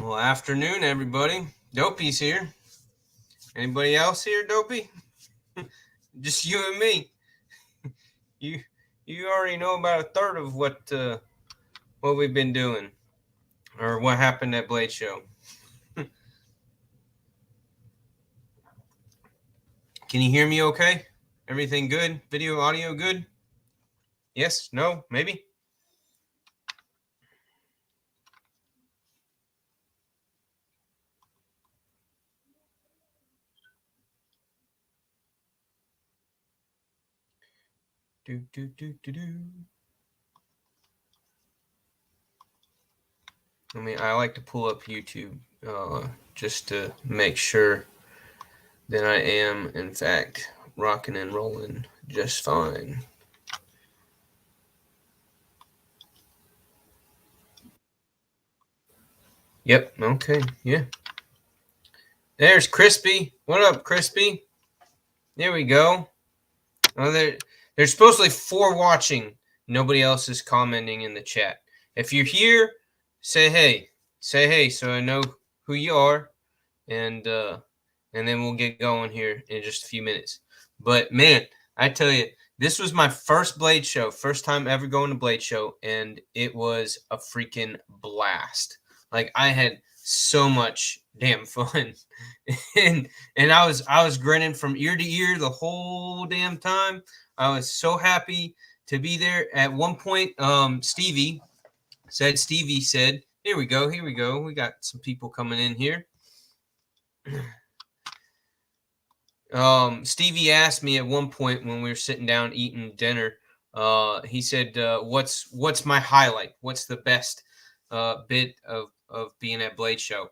Well, afternoon, everybody. Dopey's here. Anybody else here, Dopey? Just you and me. You already know about a third of what we've been doing, or what happened at Blade Show. Can you hear me? Okay. Everything good? Video, audio, good? Yes? No? Maybe? Do. I like to pull up YouTube just to make sure that I am, in fact, rocking and rolling just fine. Yep. Okay. Yeah. There's Crispy. What up, Crispy? There we go. Oh, there's supposedly 4 watching. Nobody else is commenting in the chat. If you're here, say hey. Say hey so I know who you are. And then we'll get going here in just a few minutes. But man, I tell you, this was my first Blade Show. First time ever going to Blade Show. And it was a freaking blast. Like, I had so much damn fun. and I was grinning from ear to ear the whole damn time. I was so happy to be there. At one point, Stevie said, here we go. We got some people coming in here. Stevie asked me at one point when we were sitting down eating dinner, he said, what's my highlight? What's the best bit of being at Blade Show?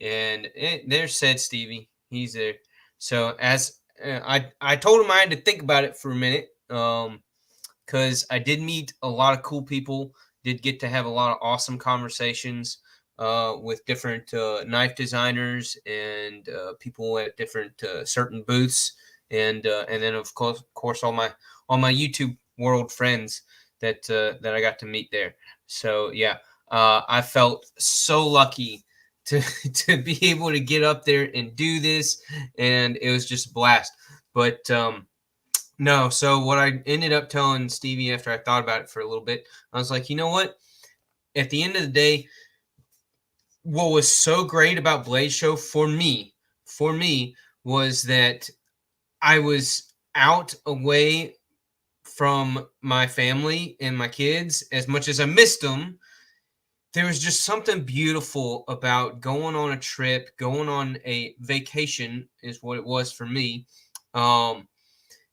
And there's said Stevie. He's there. So as I told him I had to think about it for a minute, because I did meet a lot of cool people, did get to have a lot of awesome conversations with different knife designers and people at different certain booths, and then of course all my YouTube world friends that I got to meet there. So yeah, I felt so lucky to be able to get up there and do this, and it was just a blast. But no, so what I ended up telling Stevie after I thought about it for a little bit, I was like, you know what? At the end of the day, what was so great about Blade Show for me was that I was out away from my family and my kids. As much as I missed them, there was just something beautiful about going on a trip, going on a vacation is what it was for me.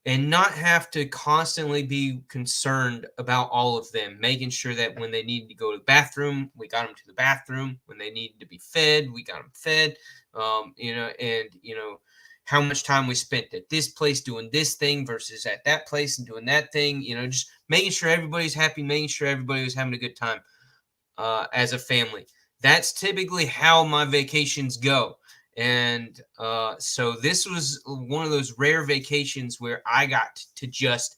And not have to constantly be concerned about all of them, making sure that when they needed to go to the bathroom, we got them to the bathroom. When they needed to be fed, we got them fed. How much time we spent at this place doing this thing versus at that place and doing that thing. Just making sure everybody's happy, making sure everybody was having a good time as a family. That's typically how my vacations go. And so this was one of those rare vacations where I got to just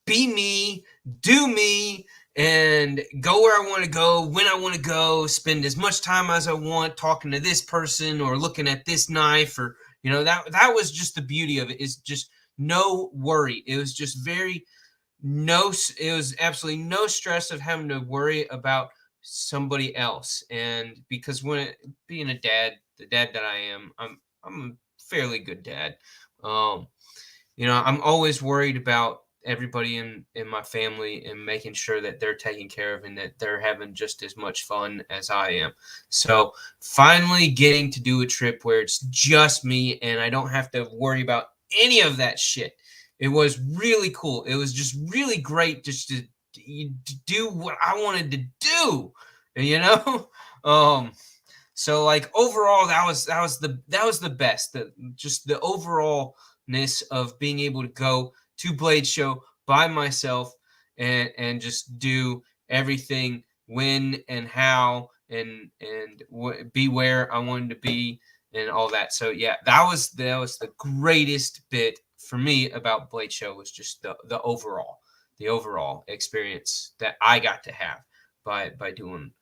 be me, do me, and go where I want to go, when I want to go, spend as much time as I want talking to this person or looking at this knife, or that was just the beauty of it. Is just no worry. It was just it was absolutely no stress of having to worry about somebody else. And because being a dad, the dad that I am, I'm a fairly good dad. I'm always worried about everybody in my family and making sure that they're taken care of and that they're having just as much fun as I am. So finally getting to do a trip where it's just me and I don't have to worry about any of that shit. It was really cool. It was just really great just to do what I wanted to do, So like overall, that was the best. Just the overallness of being able to go to Blade Show by myself and just do everything when and how and be where I wanted to be and all that. So yeah, that was the greatest bit for me about Blade Show, was just the overall experience that I got to have by doing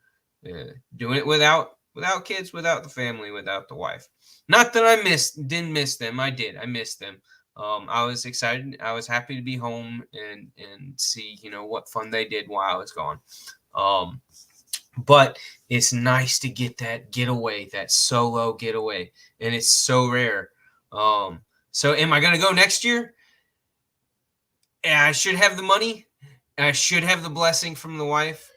it without without kids, without the family, without the wife. Not that I didn't miss them. I did. I missed them. I was excited. I was happy to be home and see, what fun they did while I was gone. But it's nice to get that getaway, that solo getaway, and it's so rare. So am I going to go next year? I should have the money. I should have the blessing from the wife.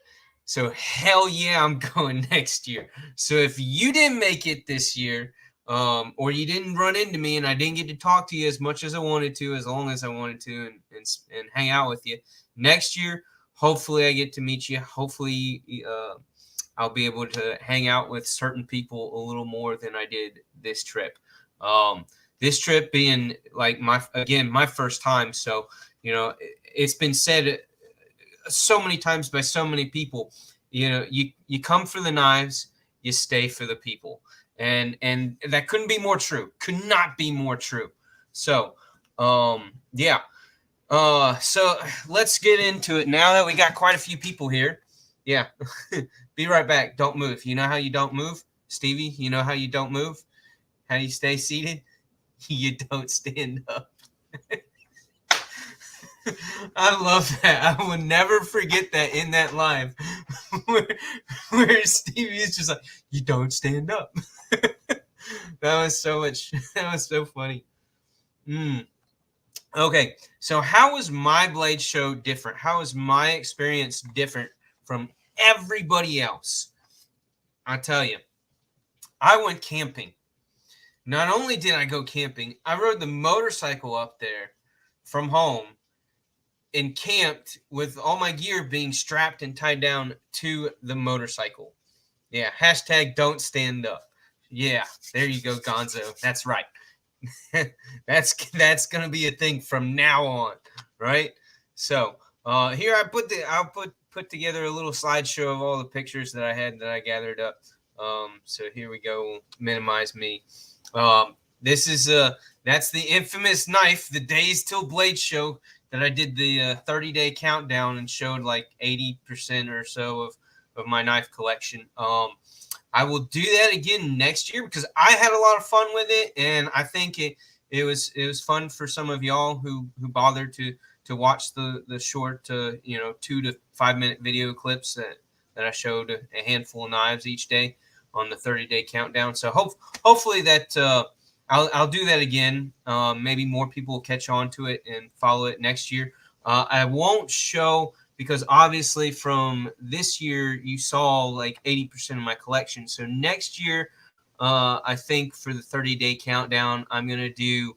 So hell yeah, I'm going next year. So if you didn't make it this year, or you didn't run into me and I didn't get to talk to you as much as I wanted to, as long as I wanted to, and hang out with you next year, hopefully I get to meet you. Hopefully I'll be able to hang out with certain people a little more than I did this trip. This trip being like my first time. So, it's been said so many times by so many people, you come for the knives, you stay for the people. And that couldn't be more true. Could not be more true. So, yeah. So let's get into it now that we got quite a few people here. Yeah. Be right back. Don't move. You know how you don't move? Stevie, you know how you don't move? How you stay seated? You don't stand up. I love that. I will never forget that in that live where Stevie is just like, you don't stand up. That was so funny. Okay, so how was my blade show different? How was my experience different from everybody else? I'll tell you, I went camping. Not only did I go camping, I rode the motorcycle up there from home and camped with all my gear being strapped and tied down to the motorcycle. Yeah, hashtag don't stand up. Yeah, there you go, Gonzo. That's right. That's gonna be a thing from now on, right? So here I'll put together a little slideshow of all the pictures that I gathered up. So here we go. Minimize me. This is that's the infamous knife, the Days Till Blade show that I did the 30-day countdown and showed like 80% or so of my knife collection. I will do that again next year because I had a lot of fun with it, and I think it was fun for some of y'all who bothered to watch the short 2 to 5 minute video clips that I showed a handful of knives each day on the 30-day countdown. So hopefully that I'll do that again. Maybe more people will catch on to it and follow it next year. I won't show because obviously from this year you saw like 80% of my collection. So next year, I think for the 30-day countdown, I'm going to do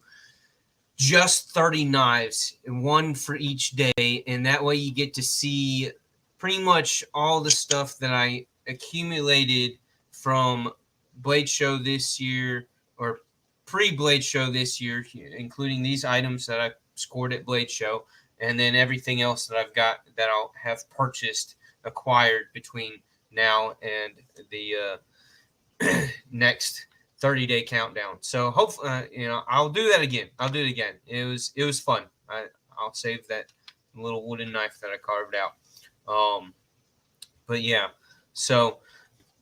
just 30 knives, one for each day. And that way you get to see pretty much all the stuff that I accumulated from Blade Show this year or pre-Blade Show this year, including these items that I scored at Blade Show, and then everything else that I've got that I'll have purchased, acquired between now and the next 30-day countdown. So hopefully, I'll do that again. I'll do it again. It was fun. I'll save that little wooden knife that I carved out. But yeah, so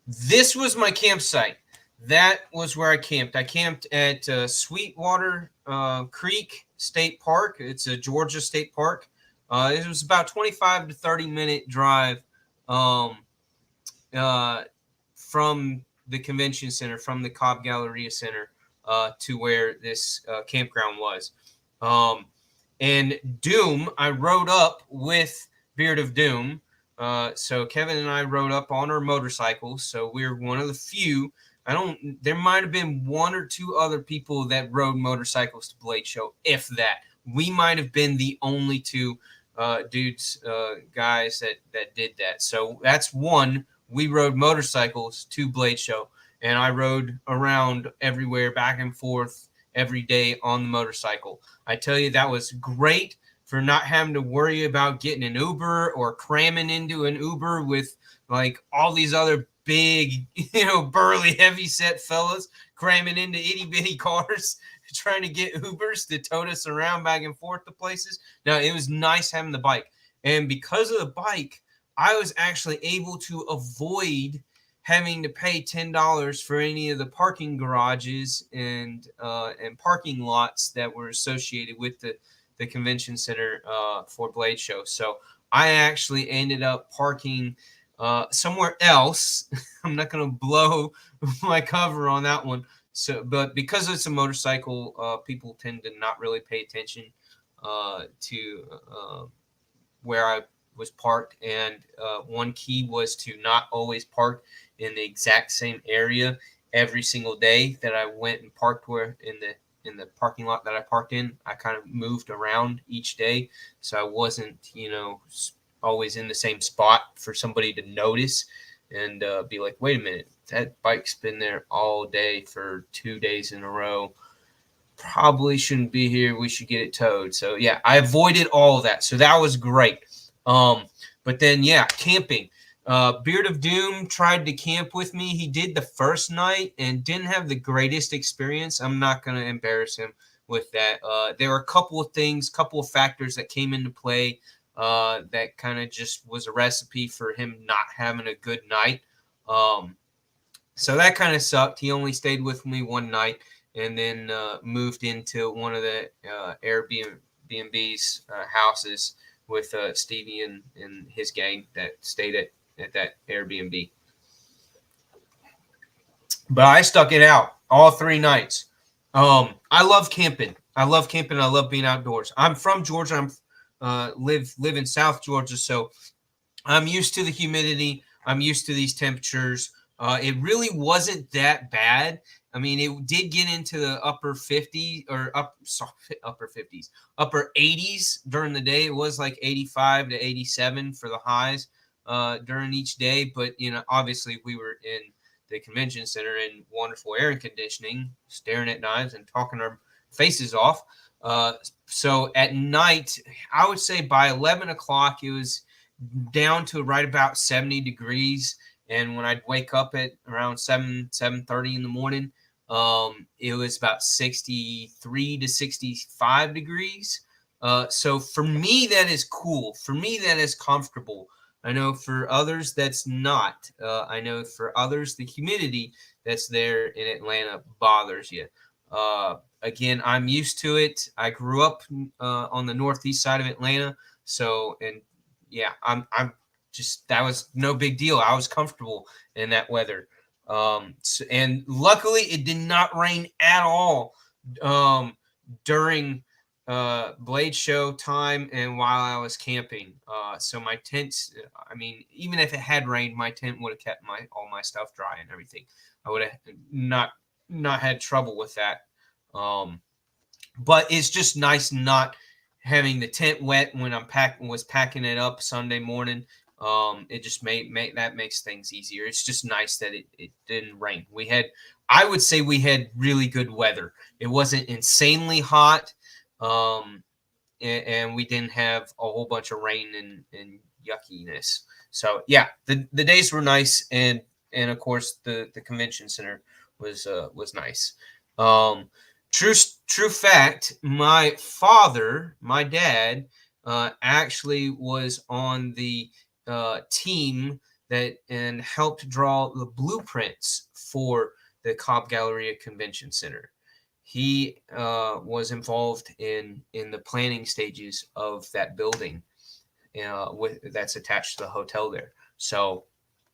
this was my campsite. That was where I camped. I camped at Sweetwater Creek State Park. It's a Georgia state park. It was about 25 to 30-minute drive from the convention center, from the Cobb Galleria Center to where this campground was. And Doom, I rode up with Beard of Doom. So Kevin and I rode up on our motorcycles. So we're one of the few. There might have been one or two other people that rode motorcycles to Blade Show, if that. We might have been the only two guys that did that. So that's one. We rode motorcycles to Blade Show, and I rode around everywhere, back and forth every day on the motorcycle. I tell you, that was great for not having to worry about getting an Uber or cramming into an Uber with like all these other big, burly, heavy-set fellas cramming into itty-bitty cars trying to get Ubers to tote us around back and forth to places. Now, it was nice having the bike. And because of the bike, I was actually able to avoid having to pay $10 for any of the parking garages and parking lots that were associated with the convention center for Blade Show. So I actually ended up parking somewhere else. I'm not going to blow my cover on that one. So, but because it's a motorcycle, people tend to not really pay attention to where I was parked. And one key was to not always park in the exact same area every single day that I went and parked where in the parking lot that I parked in. I kind of moved around each day, so I wasn't, always in the same spot for somebody to notice and be like, wait a minute, that bike's been there all day for 2 days in a row. Probably shouldn't be here. We should get it towed. So yeah, I avoided all of that. So that was great. But then camping. Beard of Doom tried to camp with me. He did the first night and didn't have the greatest experience. I'm not going to embarrass him with that. There were a couple of factors that came into play that kind of just was a recipe for him not having a good night. So that kind of sucked. He only stayed with me one night and then moved into one of the Airbnb's houses with Stevie and his gang that stayed at that Airbnb. But I stuck it out all 3 nights. I love camping. I love being outdoors. I'm from Georgia. I'm live in South Georgia, so I'm used to the humidity. I'm used to these temperatures. It really wasn't that bad. I mean, it did get into the upper 80s during the day. It was like 85 to 87 for the highs during each day. But, obviously we were in the convention center in wonderful air conditioning, staring at knives and talking our faces off. So at night, I would say by 11 o'clock, it was down to right about 70 degrees. And when I'd wake up at around 7:30 in the morning, it was about 63 to 65 degrees. So for me, that is cool. For me, that is comfortable. I know for others, that's not. I know for others, the humidity that's there in Atlanta bothers you. Again, I'm used to it. I grew up on the northeast side of Atlanta. So, and yeah, I'm just, that was no big deal. I was comfortable in that weather. And luckily it did not rain at all during Blade Show time and while I was camping. So my tents, I mean, even if it had rained, my tent would have kept all my stuff dry and everything. I would have not had trouble with that. But it's just nice not having the tent wet when was packing it up Sunday morning. It just that makes things easier. It's just nice that it didn't rain. I would say we had really good weather. It wasn't insanely hot. And we didn't have a whole bunch of rain and yuckiness. So yeah, the days were nice. And of course the convention center was nice. True fact, my dad, actually was on the team that and helped draw the blueprints for the Cobb Galleria Convention Center. He was involved in the planning stages of that building that's attached to the hotel there. So,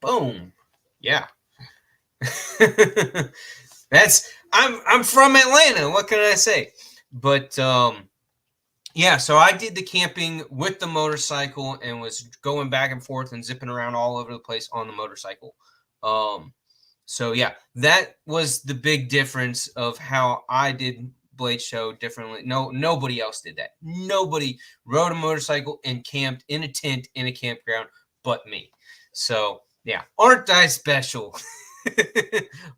boom, yeah. I'm from Atlanta. What can I say? But yeah, so I did the camping with the motorcycle and was going back and forth and zipping around all over the place on the motorcycle. So yeah, that was the big difference of how I did Blade Show differently. Nobody else did that. Nobody rode a motorcycle and camped in a tent in a campground but me. So yeah, aren't I special?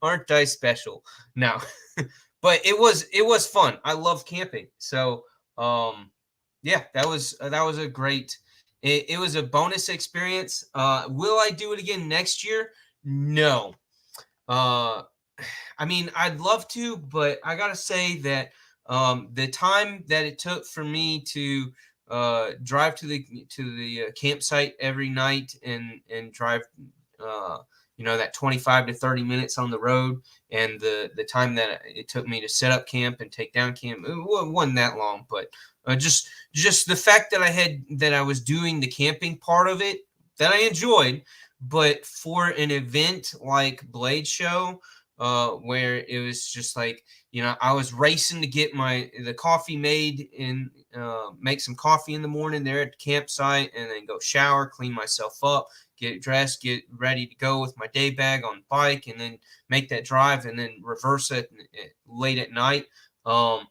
Aren't I special? No. But it was fun. I love camping. So yeah, that was a great. It was a bonus experience. Will I do it again next year? No. I mean, I'd love to, but I gotta say that the time that it took for me to drive to the campsite every night and drive that 25 to 30 minutes on the road, and the time that it took me to set up camp and take down camp, it wasn't that long. But just the fact that I was doing the camping part of it that I enjoyed, but for an event like Blade Show, where it was just like, I was racing to get the coffee made and make some coffee in the morning there at the campsite, and then go shower, clean myself up, get dressed, get ready to go with my day bag on the bike, and then make that drive, and then reverse it late at night. I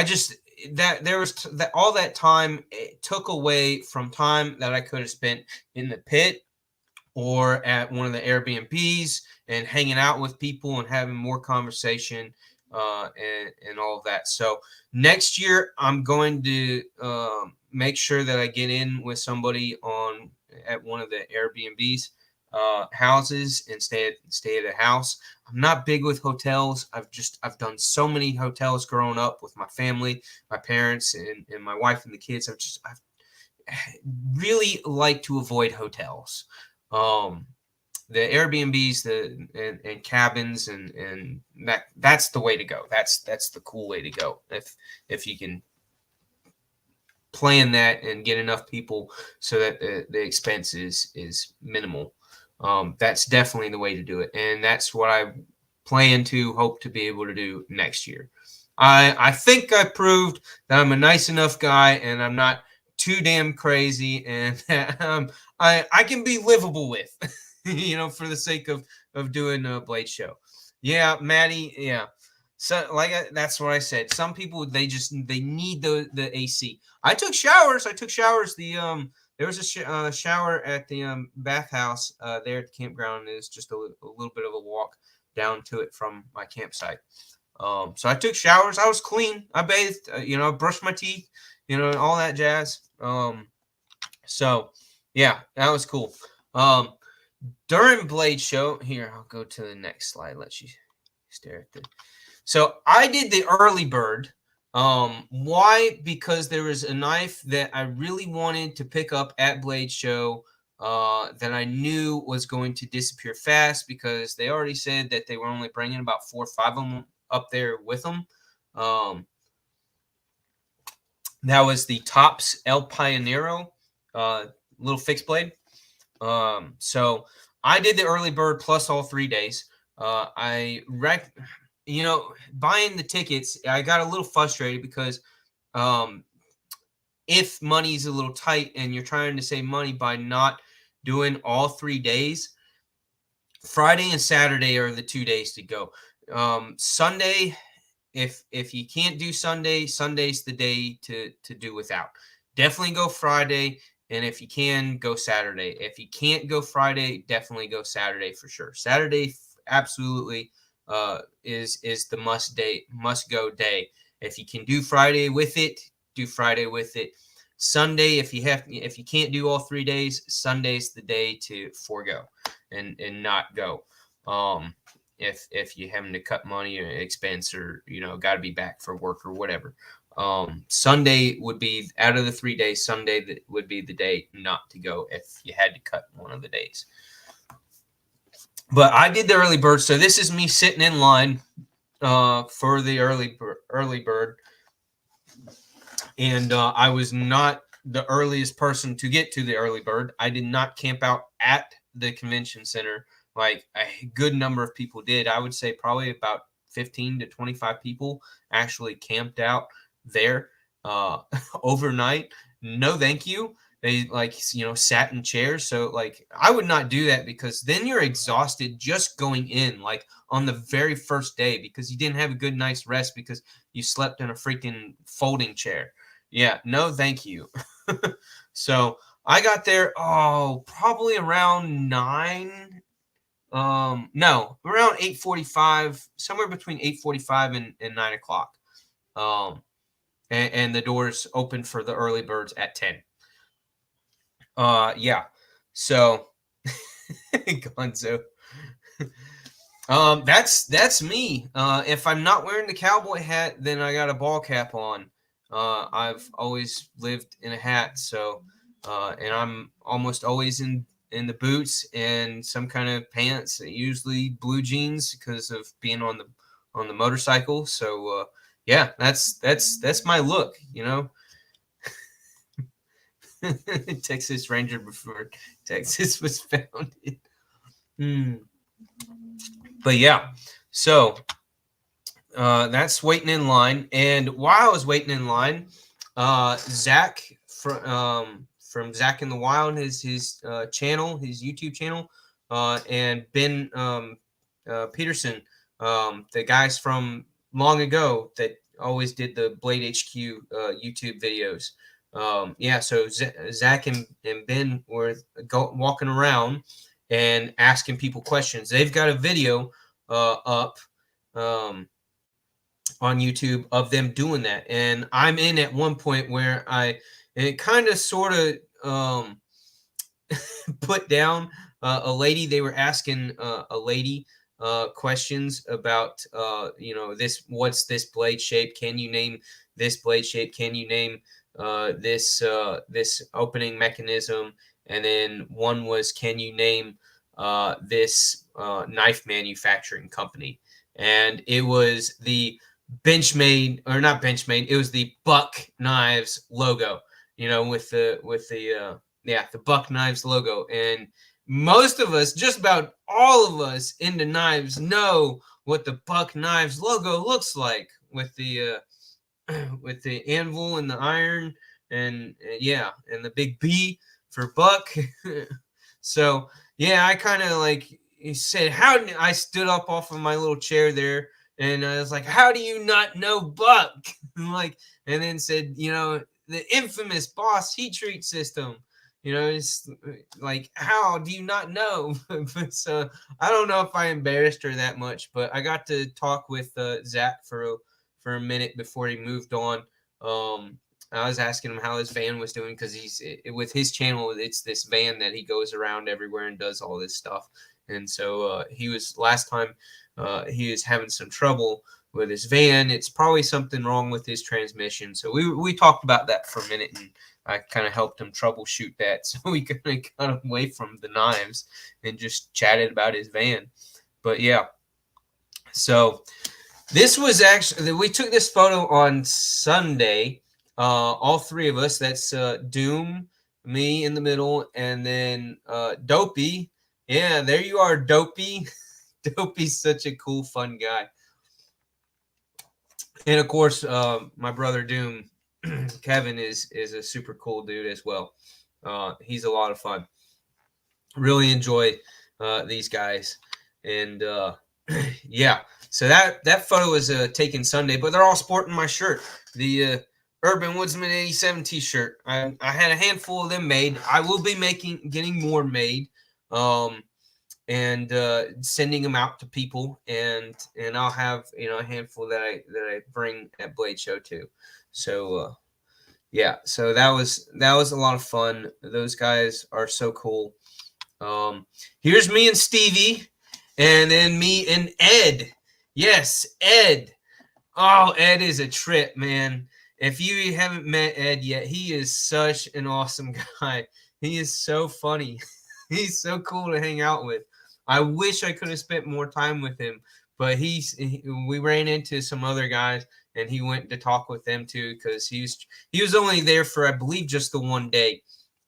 just that there was that all that time, it took away from time that I could have spent in the pit or at one of the Airbnbs and hanging out with people and having more conversation and all of that. So next year, I'm going to make sure that I get in with somebody at one of the Airbnbs houses and stay at a house. I'm not big with hotels. I've done so many hotels growing up with my family, my parents, and my wife and the kids. I've really like to avoid hotels. The Airbnbs, and cabins, and that's the way to go. That's the cool way to go. If you can plan that and get enough people so that the expense is minimal, that's definitely the way to do it. And that's what I hope to be able to do next year. I think I proved that I'm a nice enough guy and I'm not too damn crazy, and that I can be livable with, for the sake of doing a Blade Show. Yeah, Maddie. Yeah. So that's what I said. Some people, they need the AC. I took showers. There was a shower at the bathhouse there at the campground. It's just a little bit of a walk down to it from my campsite. So I took showers. I was clean. I bathed. I brushed my teeth. All that jazz. So yeah, that was cool. During Blade Show, here, I'll go to the next slide. Let you stare at the. So I did the early bird. Why? Because there was a knife that I really wanted to pick up at Blade Show that I knew was going to disappear fast, because they already said that they were only bringing about 4 or 5 of them up there with them. That was the Tops El Pionero little fixed blade. So I did the early bird plus all 3 days. Buying the tickets, I got a little frustrated because if money's a little tight and you're trying to save money by not doing all 3 days, Friday and Saturday are the 2 days to go. Sunday, if you can't do Sunday, Sunday's the day to do without. Definitely go Friday, and if you can, go Saturday. If you can't go Friday, definitely go Saturday for sure. Saturday absolutely is the must go day. If you can do Friday with it, do Friday with it. Sunday, if you can't do all 3 days, Sunday's the day to forego and not go. If you're having to cut money or expense, or got to be back for work or whatever. Sunday would be, out of the 3 days, Sunday would be the day not to go if you had to cut one of the days. But I did the early bird, so this is me sitting in line for the early bird, and I was not the earliest person to get to the early bird. I did not camp out at the convention center like a good number of people did. I would say probably about 15 to 25 people actually camped out there overnight. No, thank you. They sat in chairs. So I would not do that, because then you're exhausted just going in on the very first day, because you didn't have a good night's rest because you slept in a freaking folding chair. Yeah, no, thank you. So I got there, probably around 9. No, around 8:45, somewhere between 8:45 and 9 o'clock. And the doors open for the early birds at 10. Yeah. So Gonzo. That's me. If I'm not wearing the cowboy hat, then I got a ball cap on. I've always lived in a hat, so and I'm almost always in the boots and some kind of pants, usually blue jeans because of being on the motorcycle. So yeah, that's my look, you know. Texas Ranger before Texas was founded. But yeah, so that's waiting in line. And while I was waiting in line, Zach from Zach in the Wild, his channel, his YouTube channel, and Ben Peterson, the guys from long ago that always did the Blade HQ YouTube videos. Yeah, so Zach and Ben were walking around and asking people questions. They've got a video up on YouTube of them doing that, and I'm in at one point where it kind of sort of put down a lady. They were asking a lady questions about what's this blade shape? Can you name this blade shape? Can you name this opening mechanism? And then one was, can you name this knife manufacturing company? And it was the Benchmade, or not Benchmade, it was the Buck Knives logo, with the Buck Knives logo. And most of us, just about all of us into knives, know what the Buck Knives logo looks like, with the anvil and the iron, and and the big B for Buck. So yeah, I kind of said, I stood up off of my little chair there, and I was like, how do you not know Buck? And then said, the infamous Boss heat treat system. It's like, how do you not know? So I don't know if I embarrassed her that much, but I got to talk with Zach for a minute before he moved on. I was asking him how his van was doing, because with his channel, it's this van that he goes around everywhere and does all this stuff. And so he was last time he was having some trouble with his van. It's probably something wrong with his transmission. So we talked about that for a minute, and I kind of helped him troubleshoot that. So we kind of got away from the knives and just chatted about his van. But yeah, so this was actually, we took this photo on Sunday. All three of us. That's Doom, me in the middle, and then Dopey. Yeah, there you are, Dopey. Dopey's such a cool, fun guy. And of course, my brother Doom, Kevin, is a super cool dude as well. He's a lot of fun. Really enjoy these guys. And yeah, so that photo was taken Sunday, but they're all sporting my shirt, the Urban Woodsman 87 t-shirt. I had a handful of them made. I will be getting more made, and sending them out to people, and I'll have a handful that I bring at Blade Show too. So yeah, so that was a lot of fun. Those guys are so cool. Here's me and Stevie, and then me and Ed. Yes, Ed. Oh, Ed is a trip, man. If you haven't met Ed yet, he is such an awesome guy. He is so funny. He's so cool to hang out with. I wish I could have spent more time with him, but we ran into some other guys, and he went to talk with them too, because he was only there for, I believe, just the one day.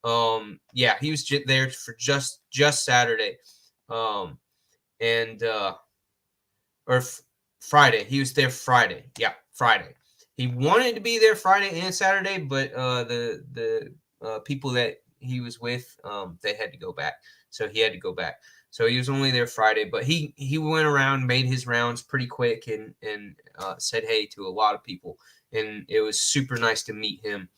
Yeah, he was there for just Saturday, and Friday. He was there Friday. Yeah, Friday. He wanted to be there Friday and Saturday, but the people that he was with, they had to go back, so he had to go back. So he was only there Friday, but he went around, made his rounds pretty quick, and said hey to a lot of people, and it was super nice to meet him.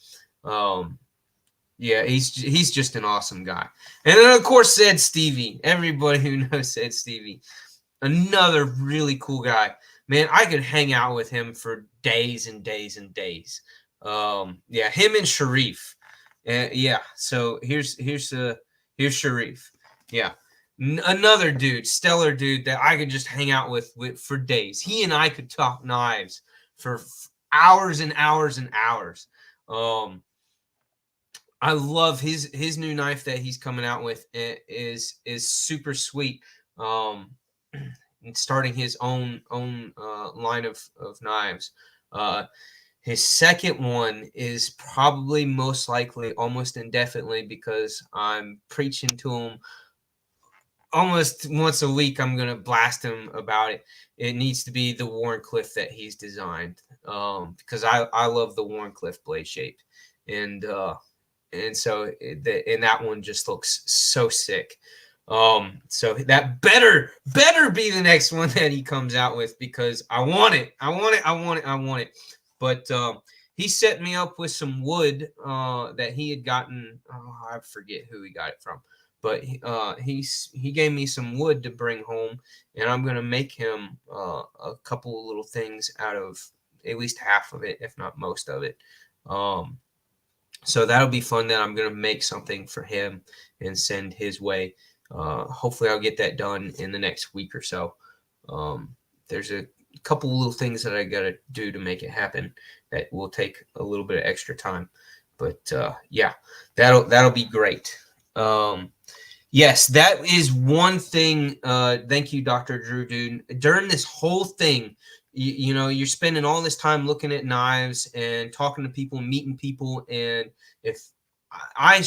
Yeah, he's just an awesome guy. And then of course Ed Stevie, everybody who knows Ed Stevie, another really cool guy. Man, I could hang out with him for days and days and days. Yeah, him and Sharif. Yeah, so here's Sharif. Yeah. Another dude, stellar dude that I could just hang out with for days. He and I could talk knives for hours and hours and hours. I love his new knife that he's coming out with. It is super sweet. And starting his own line of knives. His second one is probably most likely almost indefinitely, because I'm preaching to him almost once a week. I'm gonna blast him about it. It needs to be the Wharncliffe that he's designed, because I love the Wharncliffe blade shape, and so that one just looks so sick. So that better be the next one that he comes out with, because I want it. But he set me up with some wood that he had gotten. Oh, I forget who he got it from, but he gave me some wood to bring home, and I'm gonna make him a couple of little things out of at least half of it, if not most of it. So that'll be fun. That I'm gonna make something for him and send his way. Hopefully I'll get that done in the next week or so. There's a couple little things that I gotta do to make it happen that will take a little bit of extra time, but yeah, that'll be great. Yes, that is one thing. Thank you, Dr. Drew, dude. During this whole thing, you know, you're spending all this time looking at knives and talking to people, meeting people, and if I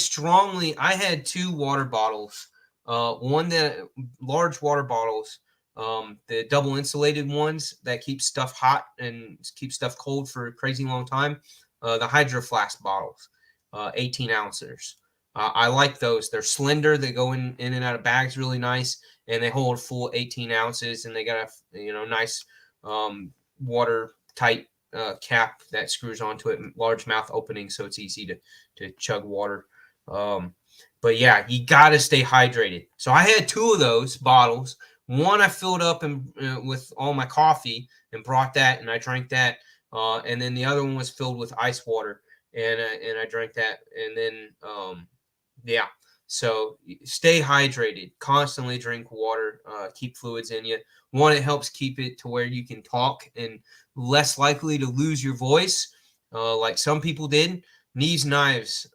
had 2 water bottles. One that large water bottles, the double insulated ones that keep stuff hot and keep stuff cold for a crazy long time. The Hydro Flask bottles, 18 ounces. I like those. They're slender. They go in and out of bags really nice, and they hold full 18 ounces. And they got a nice watertight cap that screws onto it, large mouth opening, so it's easy to chug water. But yeah, you got to stay hydrated. So I had 2 of those bottles. One I filled up with all my coffee and brought that, and I drank that. And then the other one was filled with ice water, and I drank that. And then, yeah. So stay hydrated. Constantly drink water. Keep fluids in you. One, it helps keep it to where you can talk and less likely to lose your voice, like some people did. These knives,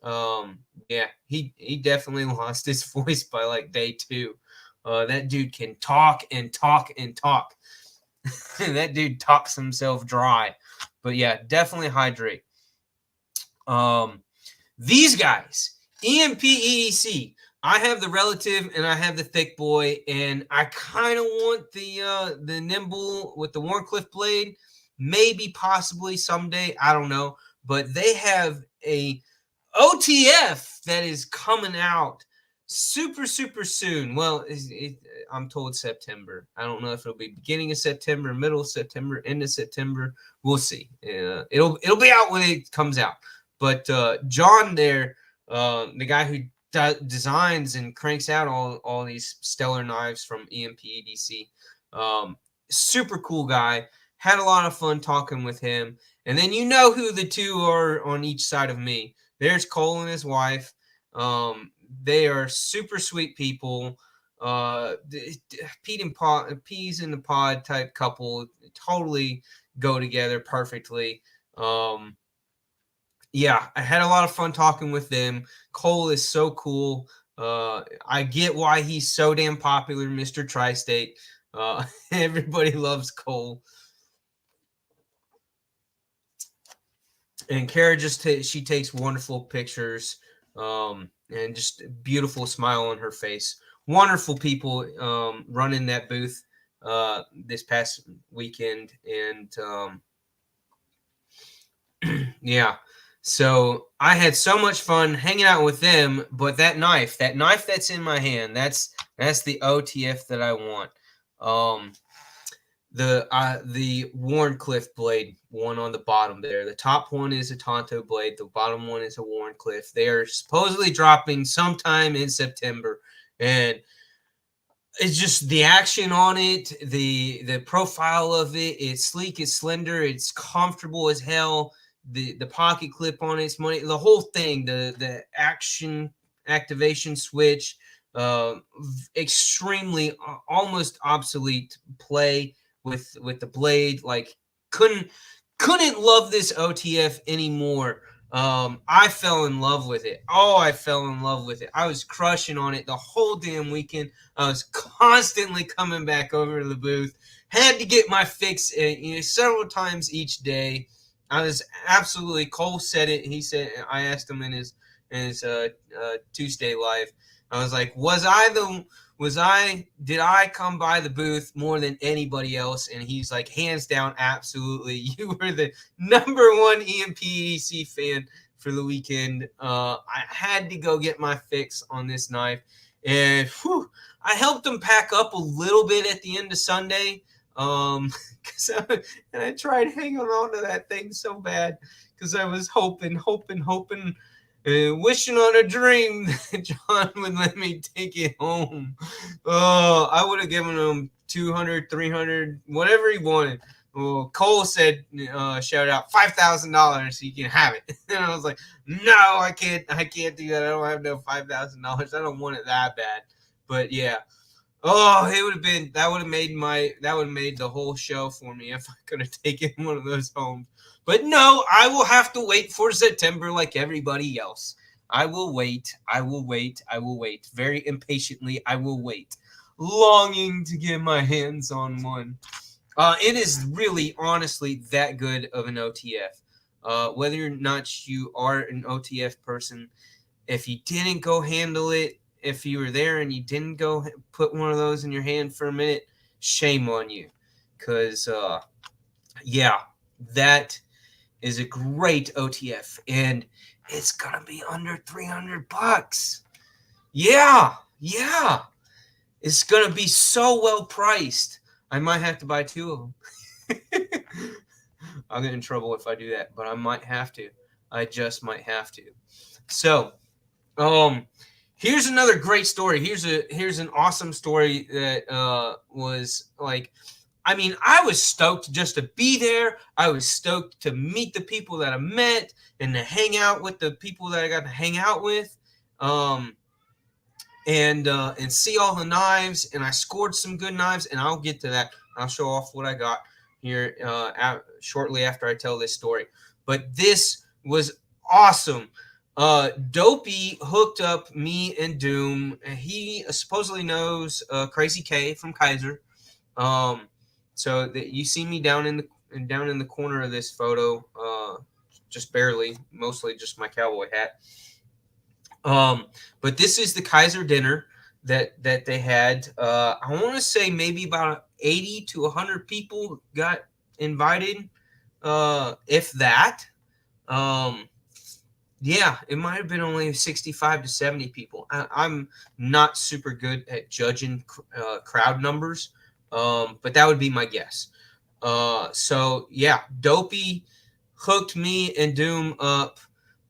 yeah, he definitely lost his voice by like day 2. That dude can talk and talk and talk. That dude talks himself dry. But yeah, definitely hydrate. These guys, EMP EDC. I have the relative and I have the thick boy, and I kind of want the nimble with the Wharncliffe blade. Maybe, possibly someday, I don't know. But they have a OTF that is coming out super soon. Well, I'm told September. I don't know if it'll be beginning of September, middle of September, end of September. We'll see. It'll be out when it comes out. But John there, the guy who designs and cranks out all these stellar knives from EMP EDC, super cool guy. Had a lot of fun talking with him. And then you know who the 2 are on each side of me. There's Cole and his wife. They are super sweet people. Peas in the pod type couple. Totally go together perfectly. Yeah, I had a lot of fun talking with them. Cole is so cool. I get why he's so damn popular, Mr. Tri-State. Everybody loves Cole. And Kara she takes wonderful pictures, and just a beautiful smile on her face. Wonderful people running that booth this past weekend, and yeah. So I had so much fun hanging out with them. But that knife that's in my hand, that's the OTF that I want. The Wharncliffe blade one on the bottom there. The top one is a Tonto blade. The bottom one is a Wharncliffe. They are supposedly dropping sometime in September, and it's just the action on it, the profile of it. It's sleek, it's slender, it's comfortable as hell. The pocket clip on it's money. The whole thing, the action activation switch, extremely almost obsolete play with the blade. Like couldn't love this OTF anymore. I fell in love with it. Oh, I fell in love with it. I was crushing on it the whole damn weekend. I was constantly coming back over to the booth. Had to get my fix, several times each day. I was absolutely. Cole said it. He said, I asked him in his Tuesday live. I was like, did I come by the booth more than anybody else? And he's like, hands down, absolutely. You were the number one EMPEDC fan for the weekend. I had to go get my fix on this knife. And whew, I helped him pack up a little bit at the end of Sunday. And I tried hanging on to that thing so bad because I was hoping, wishing on a dream that John would let me take it home. Oh, I would have given him 200, 300, whatever he wanted. Well, Cole said, shout out $5,000, you can have it. And I was like, no, I can't do that. I don't have no $5,000. I don't want it that bad. But yeah. Oh, that would have made the whole show for me if I could have taken one of those home. But no, I will have to wait for September like everybody else. I will wait. Very impatiently, I will wait. Longing to get my hands on one. It is really, honestly, that good of an OTF. Whether or not you are an OTF person, if you didn't go handle it, if you were there and you didn't go put one of those in your hand for a minute, shame on you. Because, yeah, that is a great OTF. And it's going to be under $300. Yeah. It's going to be so well priced. I might have to buy two of them. I'll get in trouble if I do that, but I might have to. I just might have to. So, here's another great story. Here's an awesome story that was like, I mean, I was stoked just to be there. I was stoked to meet the people that I met and to hang out with the people that I got to hang out with, and see all the knives. And I scored some good knives, and I'll get to that. I'll show off what I got here shortly after I tell this story. But this was awesome. Dopey hooked up me and Doom. He supposedly knows Crazy K from Kaiser. So that you see me down in the corner of this photo, just barely, mostly just my cowboy hat. But this is the Kaiser Dinner that they had. I want to say maybe about 80 to 100 people got invited, if that. Yeah, it might have been only 65 to 70 people. I'm not super good at judging crowd numbers, but that would be my guess. So, yeah, Dopey hooked me and Doom up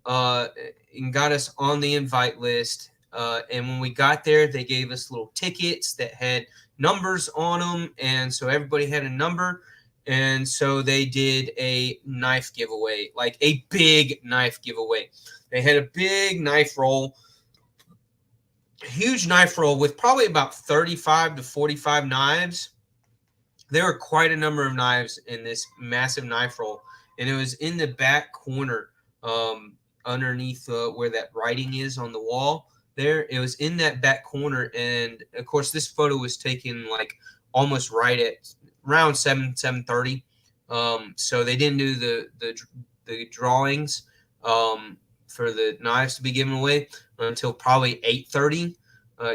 and got us on the invite list. And when we got there, they gave us little tickets that had numbers on them. And so everybody had a number. And so they did a knife giveaway, like a big knife giveaway. They had a big knife roll, huge knife roll with probably about 35 to 45 knives. There were quite a number of knives in this massive knife roll. And it was in the back corner, underneath where that writing is on the wall there. It was in that back corner. And, of course, this photo was taken like almost right at around 7:30. So they didn't do the drawings for the knives to be given away until probably 8:30.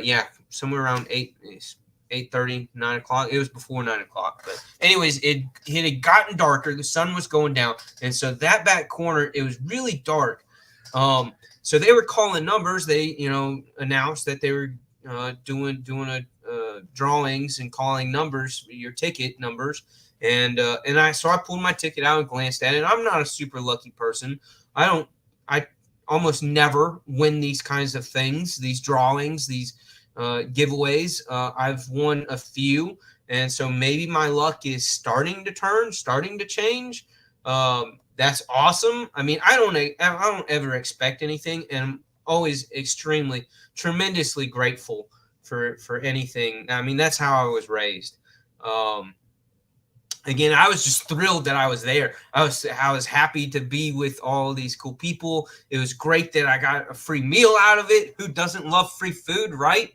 Yeah, somewhere around 8:30, 9 o'clock. It was before 9 o'clock. But anyways, it had gotten darker. The sun was going down. And so that back corner, it was really dark. So they were calling numbers. They, announced that they were doing a drawings and calling numbers, your ticket numbers. And I pulled my ticket out and glanced at it. I'm not a super lucky person. I almost never win these kinds of things, these drawings, these giveaways. I've won a few, and so maybe my luck is starting to change. That's awesome. I mean, I don't ever expect anything, and I'm always tremendously grateful for anything. I mean, that's how I was raised. again, I was just thrilled that I was there. I was happy to be with all these cool people. It was great that I got a free meal out of it. Who doesn't love free food, right?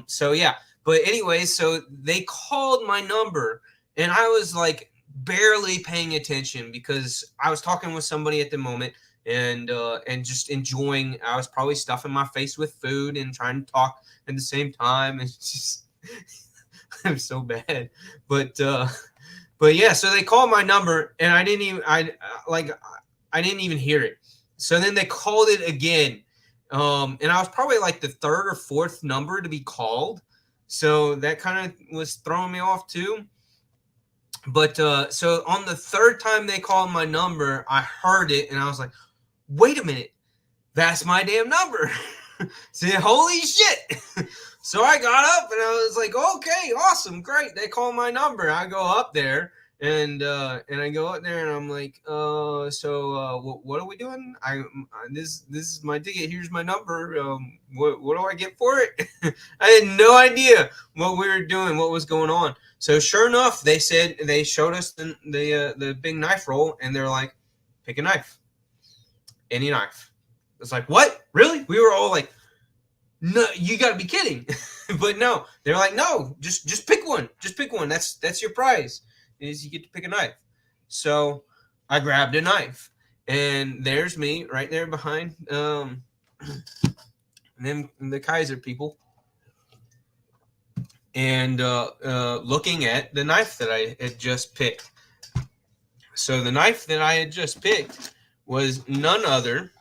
So yeah. But anyways, so they called my number, and I was like barely paying attention because I was talking with somebody at the moment, and just enjoying. I was probably stuffing my face with food and trying to talk at the same time. It's just I'm so bad, but yeah, so they called my number, and I didn't even hear it. So then they called it again, and I was probably like the third or fourth number to be called, so that kind of was throwing me off too. But so on the third time they called my number, I heard it, and I was like, "Wait a minute, that's my damn number!" See, holy shit! So I got up and I was like, "Okay, awesome, great." They call my number. I go up there and I go up there and I'm like, what are we doing? This is my ticket. Here's my number. What do I get for it?" I had no idea what we were doing, what was going on. So sure enough, they showed us the big knife roll, and they're like, "Pick a knife, any knife." It's like, what? Really? We were all like, "No, you got to be kidding!" But no, they're like, "No, just pick one. Just pick one. That's your prize. Is you get to pick a knife." So I grabbed a knife, and there's me right there behind them, the Kaiser people, and looking at the knife that I had just picked. So the knife that I had just picked was none other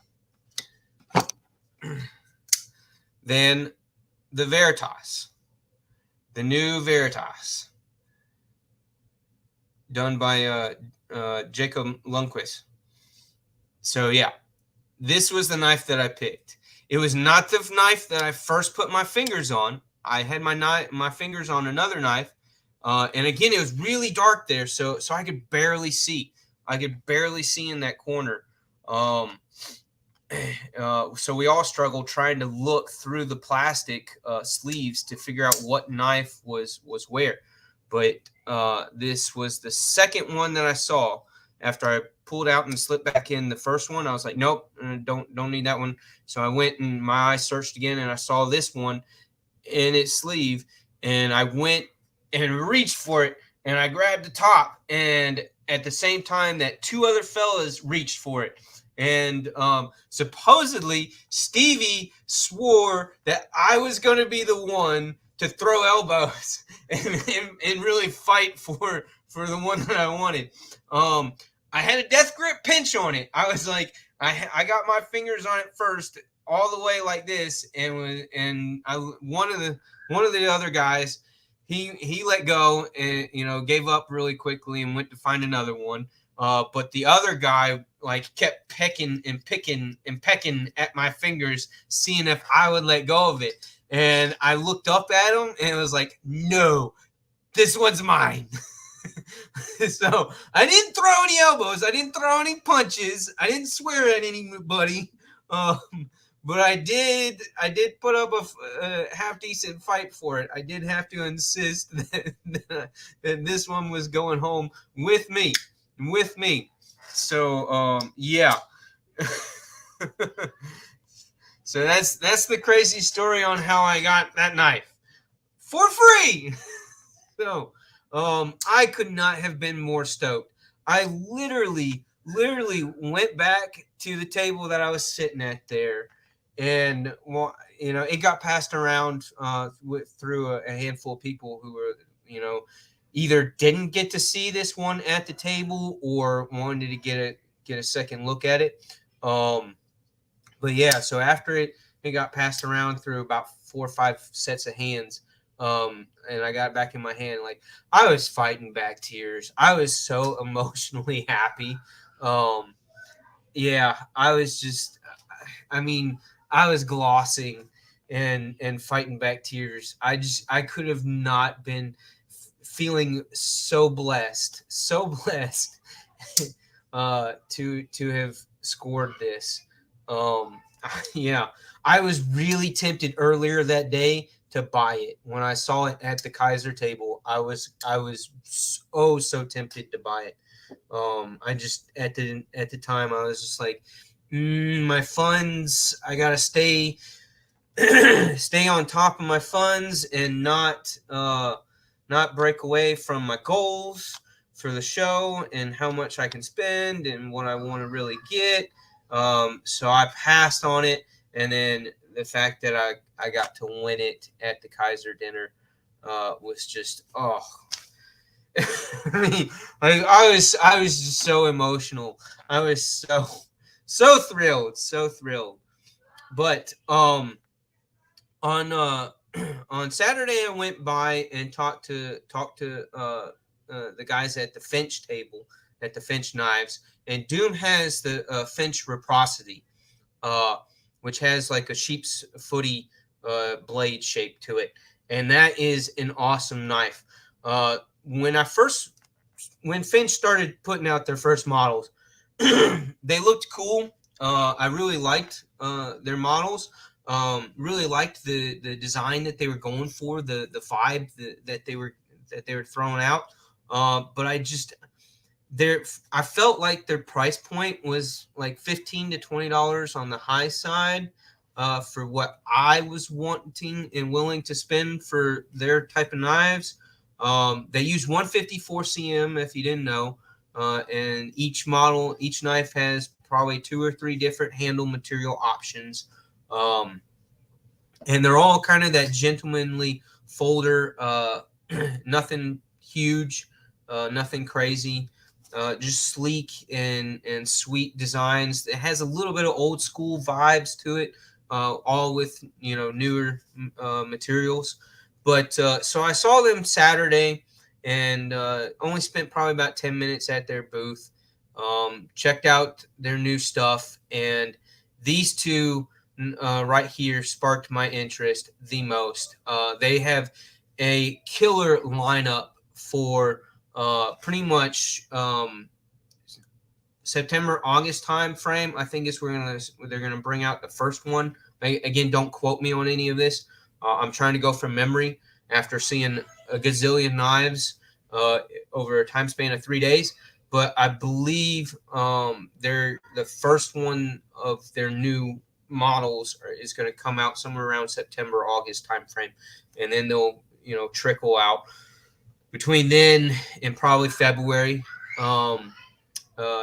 than the Veritas, the new Veritas, done by Jacob Lundquist. So yeah, this was the knife that I picked. It was not the knife that I first put my fingers on. I had my fingers on another knife, and again, it was really dark there, so I could barely see. I could barely see in that corner. So we all struggled trying to look through the plastic sleeves to figure out what knife was where. But this was the second one that I saw after I pulled out and slipped back in the first one. I was like, nope, don't need that one. So I went and my eyes searched again, and I saw this one in its sleeve, and I went and reached for it, and I grabbed the top, and at the same time that two other fellas reached for it. And supposedly Stevie swore that I was going to be the one to throw elbows and really fight for the one that I wanted. I had a death grip pinch on it. I was like, I got my fingers on it first, all the way like this, and one of the other guys, he let go and gave up really quickly and went to find another one. But the other guy like kept pecking at my fingers, seeing if I would let go of it. And I looked up at him and it was like, "No, this one's mine." So I didn't throw any elbows. I didn't throw any punches. I didn't swear at anybody. But I did put up a half decent fight for it. I did have to insist that this one was going home with me. So yeah. So that's the crazy story on how I got that knife for free. So I could not have been more stoked. I literally went back to the table that I was sitting at there, and it got passed around through a handful of people who were either didn't get to see this one at the table or wanted to get a second look at it. But yeah, so after it got passed around through about 4 or 5 sets of hands, and I got it back in my hand, like I was fighting back tears. I was so emotionally happy. Yeah, I was just, I was glossing and fighting back tears. I could have not been feeling so blessed to have scored this. Yeah, I was really tempted earlier that day to buy it. When I saw it at the Kaiser table, I was so tempted to buy it. I just at the time I was just like, my funds. I gotta stay stay on top of my funds and not break away from my goals for the show and how much I can spend and what I want to really get. So I passed on it, and then the fact that I got to win it at the Kaiser Dinner was just I mean, I was just so emotional. I was so thrilled. But on on Saturday I went by and talked to the guys at the Finch table at the Finch Knives, and Doom has the Finch Reciprocity, which has like a sheep's footy blade shape to it, and that is an awesome knife. When Finch started putting out their first models, they looked cool. I really liked their models. Really liked the design that they were going for, the vibe that they were throwing out. But I felt like their price point was like $15 to $20 on the high side for what I was wanting and willing to spend for their type of knives. They use 154 cm, if you didn't know, and each knife has probably 2 or 3 different handle material options. And they're all kind of that gentlemanly folder, nothing huge, nothing crazy, just sleek and sweet designs. It has a little bit of old school vibes to it, all with newer materials. But so I saw them Saturday, and only spent probably about 10 minutes at their booth. Checked out their new stuff, and these two right here sparked my interest the most. They have a killer lineup for pretty much September, August time frame. I think they're gonna bring out the first one. Again, don't quote me on any of this. I'm trying to go from memory after seeing a gazillion knives over a time span of 3 days. But I believe they're the first one of their new models is going to come out somewhere around September, August timeframe, and then they'll trickle out between then and probably February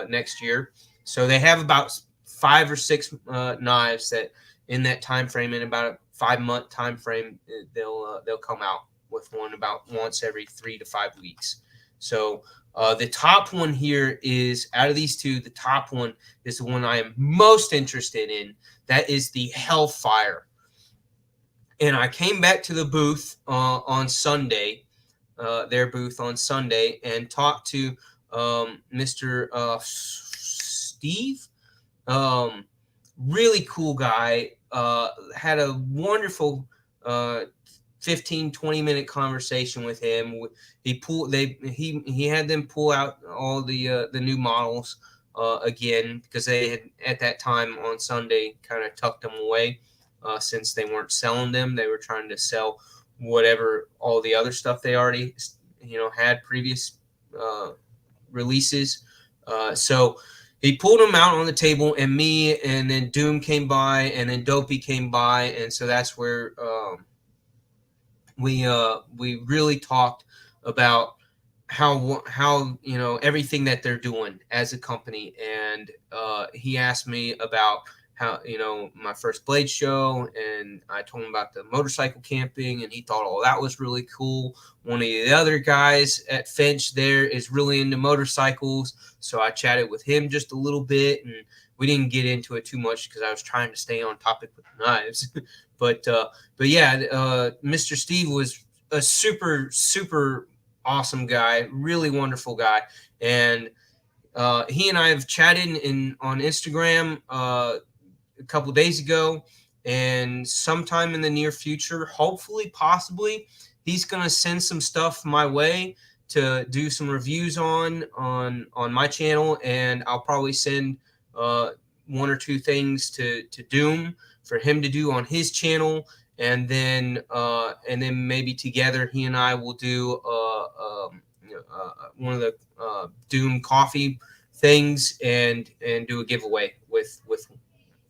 next year. So they have about 5 or 6 knives that in that time frame, in about a 5-month time frame, they'll come out with one about once every 3 to 5 weeks. So the top one here is, out of these two, the top one is the one I am most interested in. That is the Hellfire. And I came back to the booth on Sunday, their booth on Sunday, and talked to Mr. Steve. Really cool guy. Had a wonderful 15-20 minute conversation with him. He had them pull out all the new models again, because they had at that time on Sunday kind of tucked them away since they weren't selling them. They were trying to sell whatever all the other stuff they already had previous releases. So he pulled them out on the table, and me and then Doom came by, and then Dopey came by, and so that's where we really talked about how everything that they're doing as a company. And he asked me about how my first blade show, and I told him about the motorcycle camping, and he thought all that was really cool. One of the other guys at Finch there is really into motorcycles, so I chatted with him just a little bit, and we didn't get into it too much because I was trying to stay on topic with the knives. But yeah, Mr. Steve was a super awesome guy, really wonderful guy, and he and I have chatted on Instagram a couple days ago, and sometime in the near future, hopefully, possibly, he's gonna send some stuff my way to do some reviews on my channel, and I'll probably send 1 or 2 things to Doom for him to do on his channel. and then maybe together he and I will do one of the Doom coffee things and do a giveaway with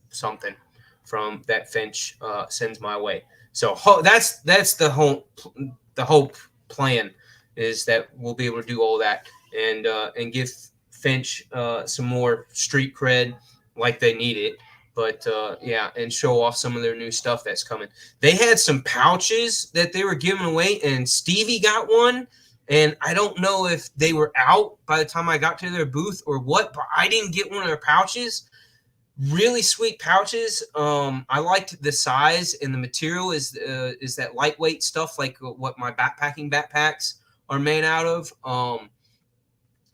something from that Finch sends my way. So that's the hope plan is that we'll be able to do all that and give Finch some more street cred like they need it. But yeah, and show off some of their new stuff that's coming. They had some pouches that they were giving away, and Stevie got one. And I don't know if they were out by the time I got to their booth or what, but I didn't get one of their pouches. Really sweet pouches. I liked the size and the material is that lightweight stuff like what my backpacks are made out of.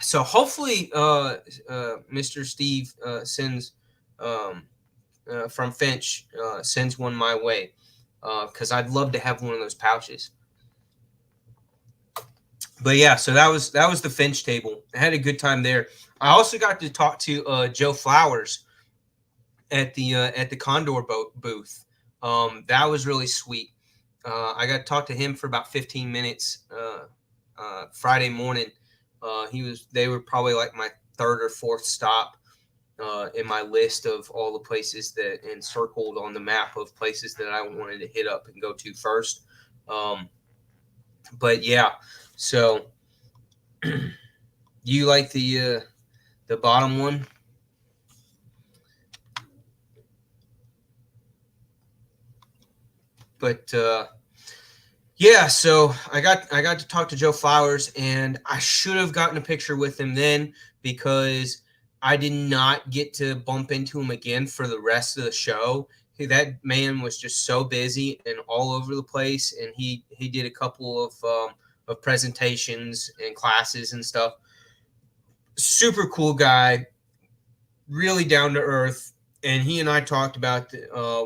So hopefully Mr. Steve sends from Finch sends one my way because I'd love to have one of those pouches. But yeah, so that was the Finch table. I had a good time there. I also got to talk to Joe Flowers at the Condor booth. That was really sweet. I got to talk to him for about 15 minutes Friday morning. They were probably like my third or fourth stop in my list of all the places that encircled on the map of places that I wanted to hit up and go to first. But yeah, so you like the bottom one? But yeah, so I got to talk to Joe Flowers, and I should have gotten a picture with him then because I did not get to bump into him again for the rest of the show. That man was just so busy and all over the place, and he did a couple of presentations and classes and stuff. Super cool guy, really down to earth. And he and I talked about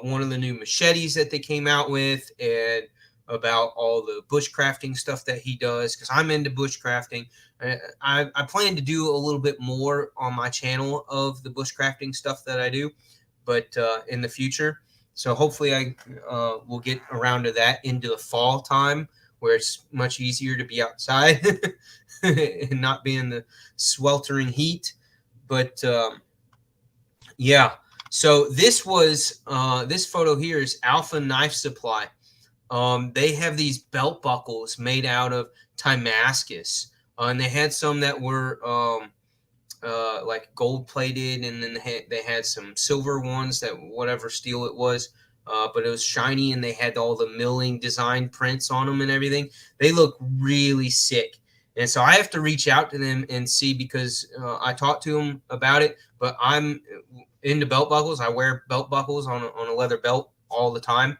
one of the new machetes that they came out with and about all the bushcrafting stuff that he does because I'm into bushcrafting. I plan to do a little bit more on my channel of the bushcrafting stuff that I do, but in the future. So hopefully I will get around to that into the fall time where it's much easier to be outside and not be in the sweltering heat. But yeah. So this was this photo here is Alpha Knife Supply. They have these belt buckles made out of Damascus, and they had some that were like gold plated, and then they had some silver ones that whatever steel it was, but it was shiny, and they had all the milling design prints on them and everything. They look really sick. And so I have to reach out to them and see because I talked to them about it, but I'm into belt buckles. I wear belt buckles on a leather belt all the time,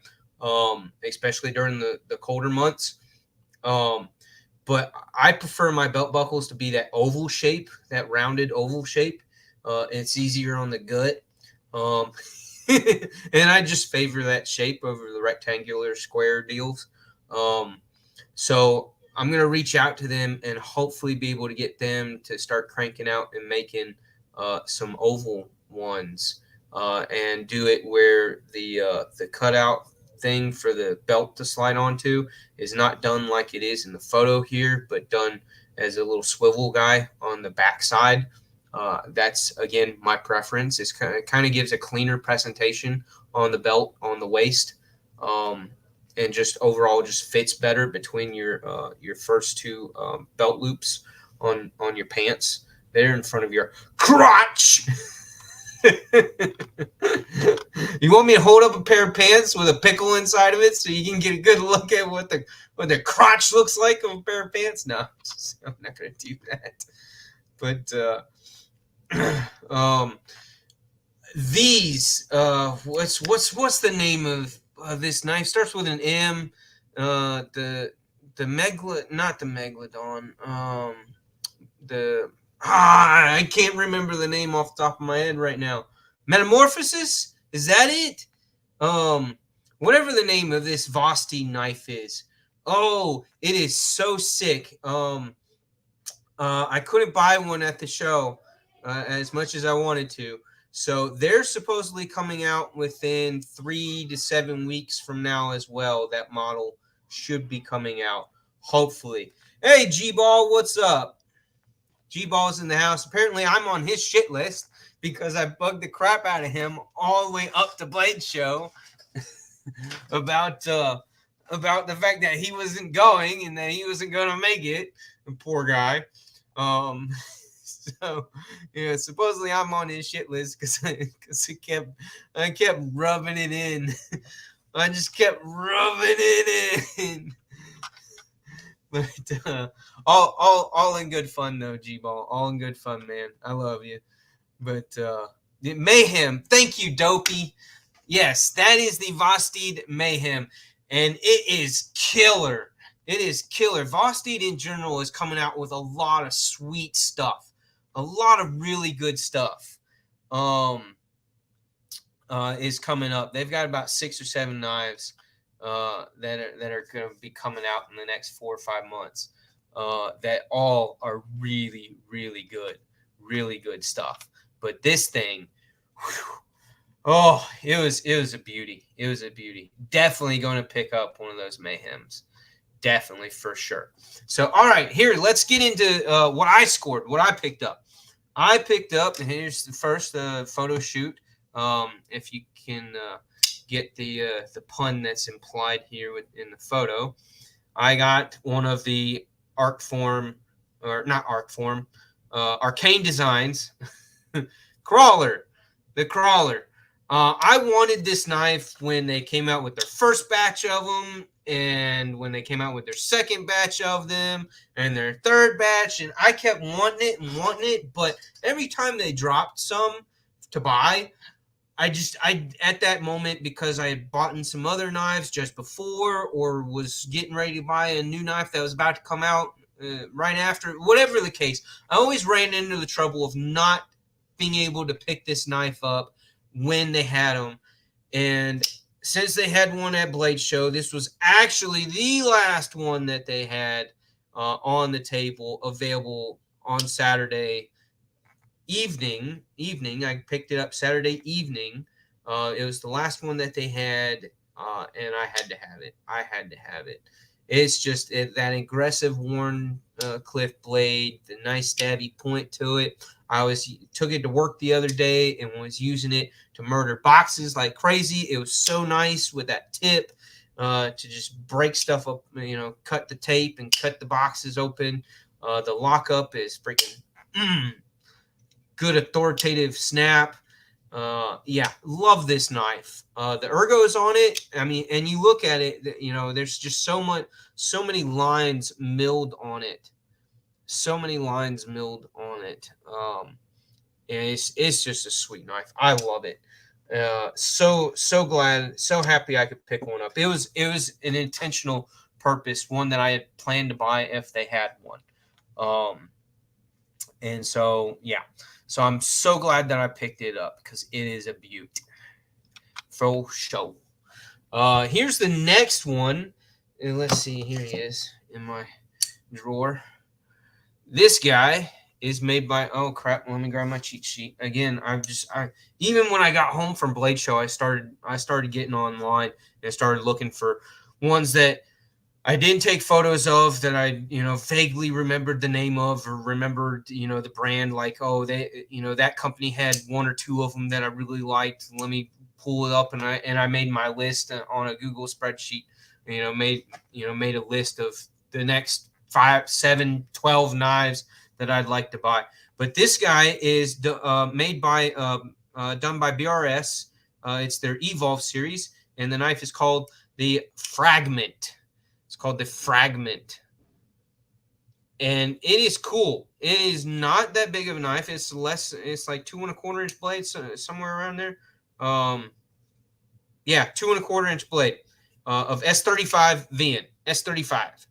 especially during the colder months. But I prefer my belt buckles to be that oval shape, that rounded oval shape. It's easier on the gut. And I just favor that shape over the rectangular square deals. So I'm going to reach out to them and hopefully be able to get them to start cranking out and making some oval ones and do it where the cutout thing for the belt to slide onto is not done like it is in the photo here, but done as a little swivel guy on the back side. That's, again, my preference. It kind of gives a cleaner presentation on the belt, on the waist. And just overall just fits better between your first two belt loops on your pants there in front of your crotch. You want me to hold up a pair of pants with a pickle inside of it so you can get a good look at what the crotch looks like of a pair of pants? No, I'm not going to do that. But these what's the name of this knife? Starts with an M. The not the Megalodon. I can't remember the name off the top of my head right now. Metamorphosis? Is that it? Whatever the name of this Vasty knife is. Oh, it is so sick. I couldn't buy one at the show as much as I wanted to. So they're supposedly coming out within 3 to 7 weeks from now as well. That model should be coming out, hopefully. Hey, G-Ball, what's up? G-Ball's in the house. Apparently, I'm on his shit list because I bugged the crap out of him all the way up to Blade Show about the fact that he wasn't going and that he wasn't going to make it. The poor guy. So yeah, supposedly I'm on his shit list because I kept rubbing it in. I just kept rubbing it in. But all in good fun though, G-Ball. All in good fun, man. I love you. But Mayhem, thank you, Dopey. Yes, that is the Vasty Mayhem, and it is killer. It is killer. Vasty in general is coming out with a lot of sweet stuff, a lot of really good stuff. Is coming up. They've got about 6 or 7 knives that are going to be coming out in the next 4 or 5 months. That all are really, really good stuff. But this thing, whew, oh, it was a beauty. It was a beauty. Definitely going to pick up one of those Mayhems. Definitely, for sure. So, all right, here, let's get into what I scored, what I picked up. I picked up, and here's the first photo shoot. If you can get the pun that's implied here in the photo, I got one of the Arcane Designs Crawler, the Crawler. I wanted this knife when they came out with their first batch of them, and when they came out with their second batch of them, and their third batch, and I kept wanting it, but every time they dropped some to buy, I at that moment, because I had bought in some other knives just before, or was getting ready to buy a new knife that was about to come out right after, whatever the case, I always ran into the trouble of not being able to pick this knife up when they had them. And since they had one at Blade Show, this was actually the last one that they had on the table available on Saturday evening. I picked it up Saturday evening. It was the last one that they had, and I had to have it. It's just that aggressive worn cliff blade, the nice stabby point to it. I took it to work the other day and was using it to murder boxes like crazy. It was so nice with that tip to just break stuff up, cut the tape and cut the boxes open. The lockup is freaking good, authoritative snap. Yeah, love this knife. The ergos on it, I mean, and you look at it, there's just so many lines milled on it. And it's just a sweet knife. I love it. So glad, so happy I could pick one up. It was an intentional purpose, one that I had planned to buy if they had one. And so yeah. So I'm so glad that I picked it up because it is a beaut. For sure. Here's the next one. And let's see. Here he is in my drawer. This guy is made by, oh crap, let me grab my cheat sheet. Again, even when I got home from Blade Show, I started getting online and started looking for ones that I didn't take photos of, that I, vaguely remembered the name of, or remembered, the brand, like, oh, they, that company had 1 or 2 of them that I really liked. Let me pull it up, and I made my list on a Google spreadsheet. Made a list of the next 5, 7, 12 knives that I'd like to buy. But this guy is made by done by BRS. It's their Evolve series, and the knife is called the Fragment. It's called the Fragment. And it is cool. It is not that big of a knife. It's like 2 1/4 inch blade, somewhere around there. Yeah, 2 1/4 inch blade of S35 VN, S35.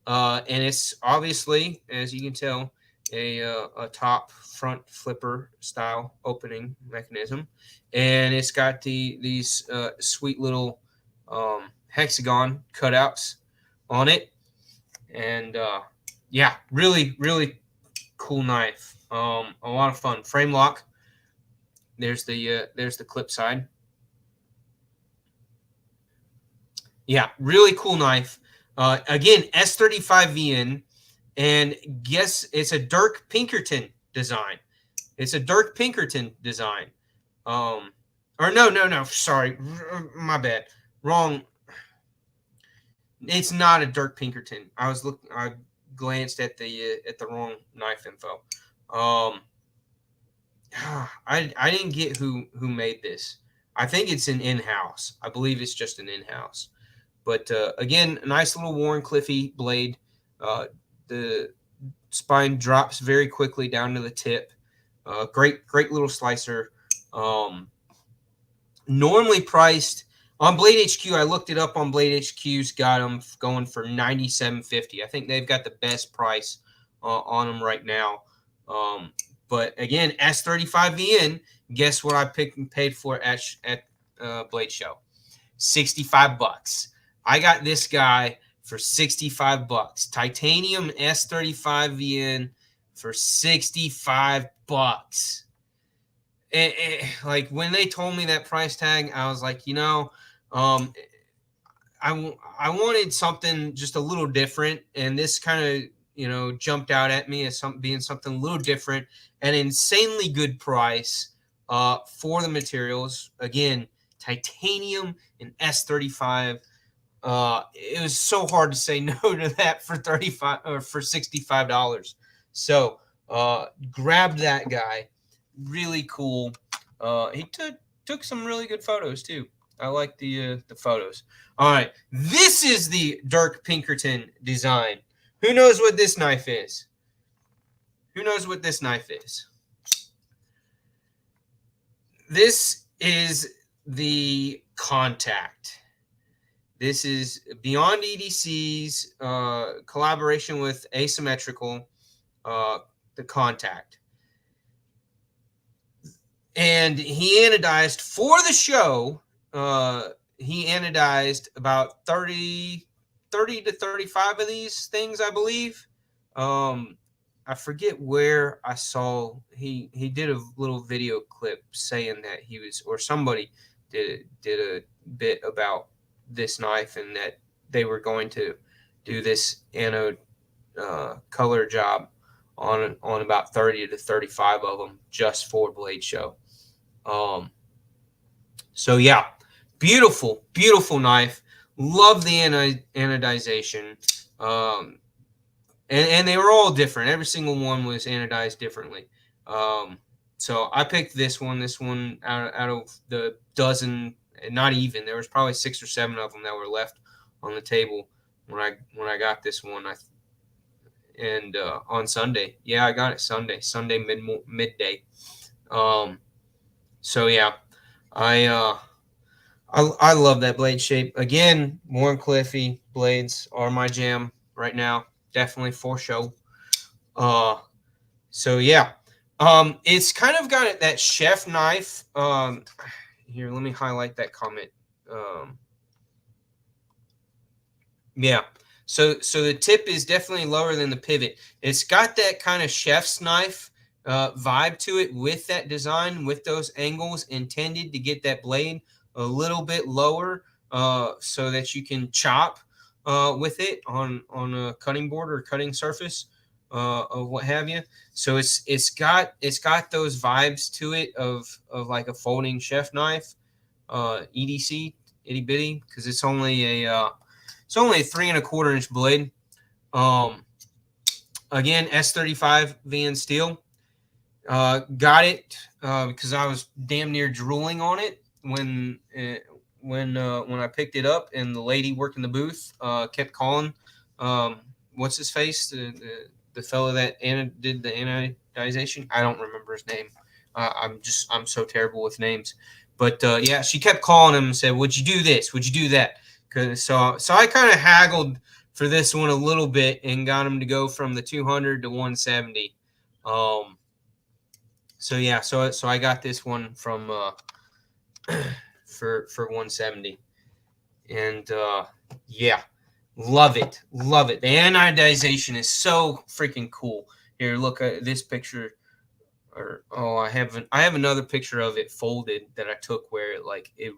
And it's obviously, as you can tell, a top front flipper style opening mechanism. And it's got these sweet little hexagon cutouts on it, and yeah, really cool knife. A lot of fun. Frame lock, There's the clip side. Yeah, really cool knife. Again, S35VN, and guess it's a Dirk Pinkerton design. It's a Dirk Pinkerton design. Or no. Sorry, my bad. Wrong. It's not a Dirk Pinkerton. I glanced at the wrong knife info. I didn't get who made this. I think it's an in-house. I believe it's just an in-house. But again, a nice little Warren Cliffy blade. The spine drops very quickly down to the tip. Great little slicer. Normally priced on Blade HQ. I looked it up on Blade HQ's. Got them going for $97.50. I think they've got the best price on them right now. But again, S35VN. Guess what I picked and paid for at Blade Show? $65. I got this guy for $65. Titanium S35VN for $65. Like when they told me that price tag, I was like, I wanted something just a little different, and this kind of jumped out at me as being something a little different, an insanely good price for the materials. Again, titanium and S35. It was so hard to say no to that for $65. So grabbed that guy. Really cool. He took some really good photos too. I like the photos. All right, this is the Dirk Pinkerton design. Who knows what this knife is? This is the Contact. This is Beyond EDC's collaboration with Asymmetrical, the Contact. And he anodized for the show. He anodized about 30 to 35 of these things, I believe. I forget where I saw he did a little video clip saying that he was, or somebody did a bit about this knife and that they were going to do this anode color job on about 30 to 35 of them just for Blade Show. So yeah, beautiful knife. Love the anodization. And they were all different. Every single one was anodized differently. So I picked this one out of the dozen, not even. There was probably 6 or 7 of them that were left on the table when I got this one. On Sunday. Yeah, I got it Sunday midday. So yeah, I love that blade shape. Again, Warren Cliffy blades are my jam right now. Definitely for show. So yeah, it's kind of got that chef knife. Here, let me highlight that comment. Yeah. So the tip is definitely lower than the pivot. It's got that kind of chef's knife vibe to it with that design, with those angles intended to get that blade a little bit lower so that you can chop with it on a cutting board or cutting surface of what have you. So it's got those vibes to it of like a folding chef knife, EDC, itty bitty, because it's only a 3 1/4 inch blade. Again, S35 VN steel. Got it because I was damn near drooling on it when I picked it up, and the lady working the booth kept calling. What's his face? The fellow that did the anodization. I don't remember his name. I'm so terrible with names. But yeah, she kept calling him and said, "Would you do this? Would you do that?" So I kind of haggled for this one a little bit and got him to go from the 200 to 170. So yeah, so I got this one from for 170, and yeah, love it. The anodization is so freaking cool. Here, look at this picture. I have another picture of it folded that I took where it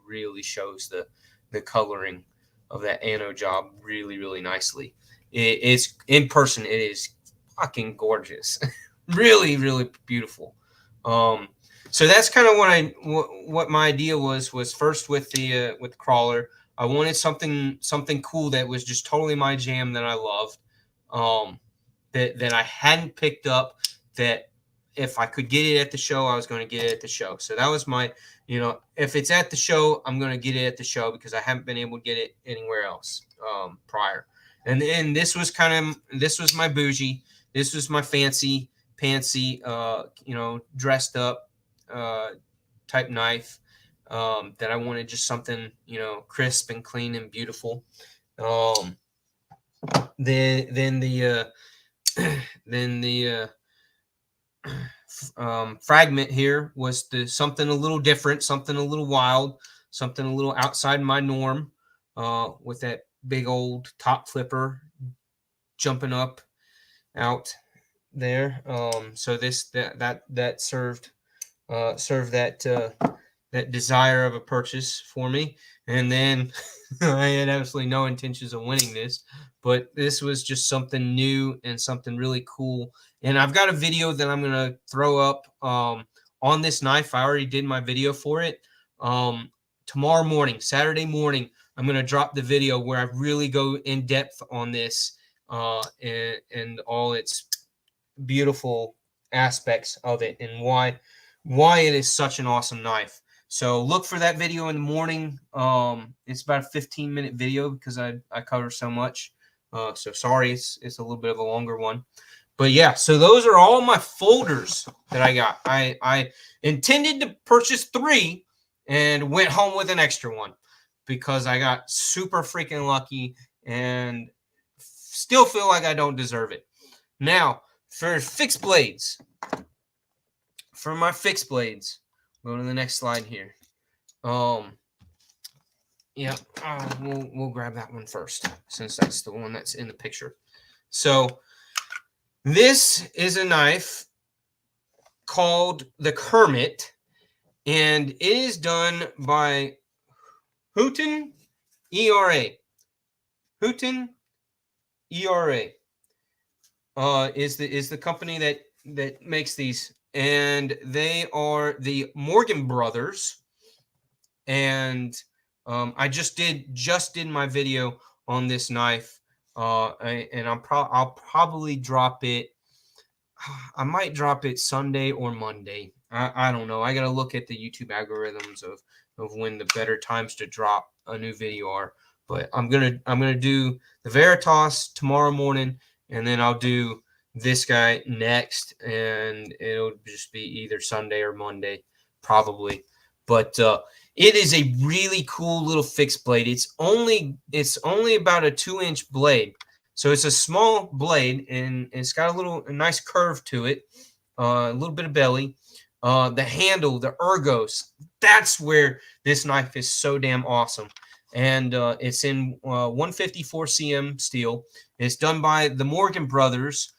really shows the coloring of that anno job really nicely. It's in person. It is fucking gorgeous. Really beautiful. So that's kind of what my idea was first with the crawler. I wanted something cool that was just totally my jam that I loved. That I hadn't picked up, that if I could get it at the show, I was going to get it at the show. So that was my, if it's at the show, I'm going to get it at the show because I haven't been able to get it anywhere else prior. And then this was my bougie. This was my fancy, dressed up type knife that I wanted just something, crisp and clean and beautiful. Then the fragment here was something a little different, something a little wild, something a little outside my norm, with that big old top flipper jumping up out there. So that served that desire of a purchase for me. And then I had absolutely no intentions of winning this, but this was just something new and something really cool. And I've got a video that I'm going to throw up on this knife. I already did my video for it. Tomorrow morning, Saturday morning, I'm going to drop the video where I really go in depth on this and all its beautiful aspects of it and why it is such an awesome knife. So look for that video in the morning. It's about a 15-minute video because I cover so much. So sorry, it's a little bit of a longer one. But yeah, so those are all my folders that I got. I intended to purchase 3 and went home with an extra one because I got super freaking lucky and still feel like I don't deserve it. Now, for fixed blades, go to the next slide here. We'll grab that one first since that's the one that's in the picture. So this is a knife called the Kermit, and it is done by Houghton ERA. Houghton ERA is the company that makes these. And they are the Morgan brothers. And I just did my video on this knife. And I'll probably drop it. I might drop it Sunday or Monday. I don't know. I got to look at the YouTube algorithms of when the better times to drop a new video are. But I'm gonna do the Veritas tomorrow morning, and then I'll do this guy next, and it'll just be either Sunday or Monday, probably. But it is a really cool little fixed blade. It's only about a 2-inch blade, so it's a small blade, and it's got a nice curve to it, a little bit of belly. The handle, the ergos, that's where this knife is so damn awesome. And it's in 154 cm steel. It's done by the Morgan brothers.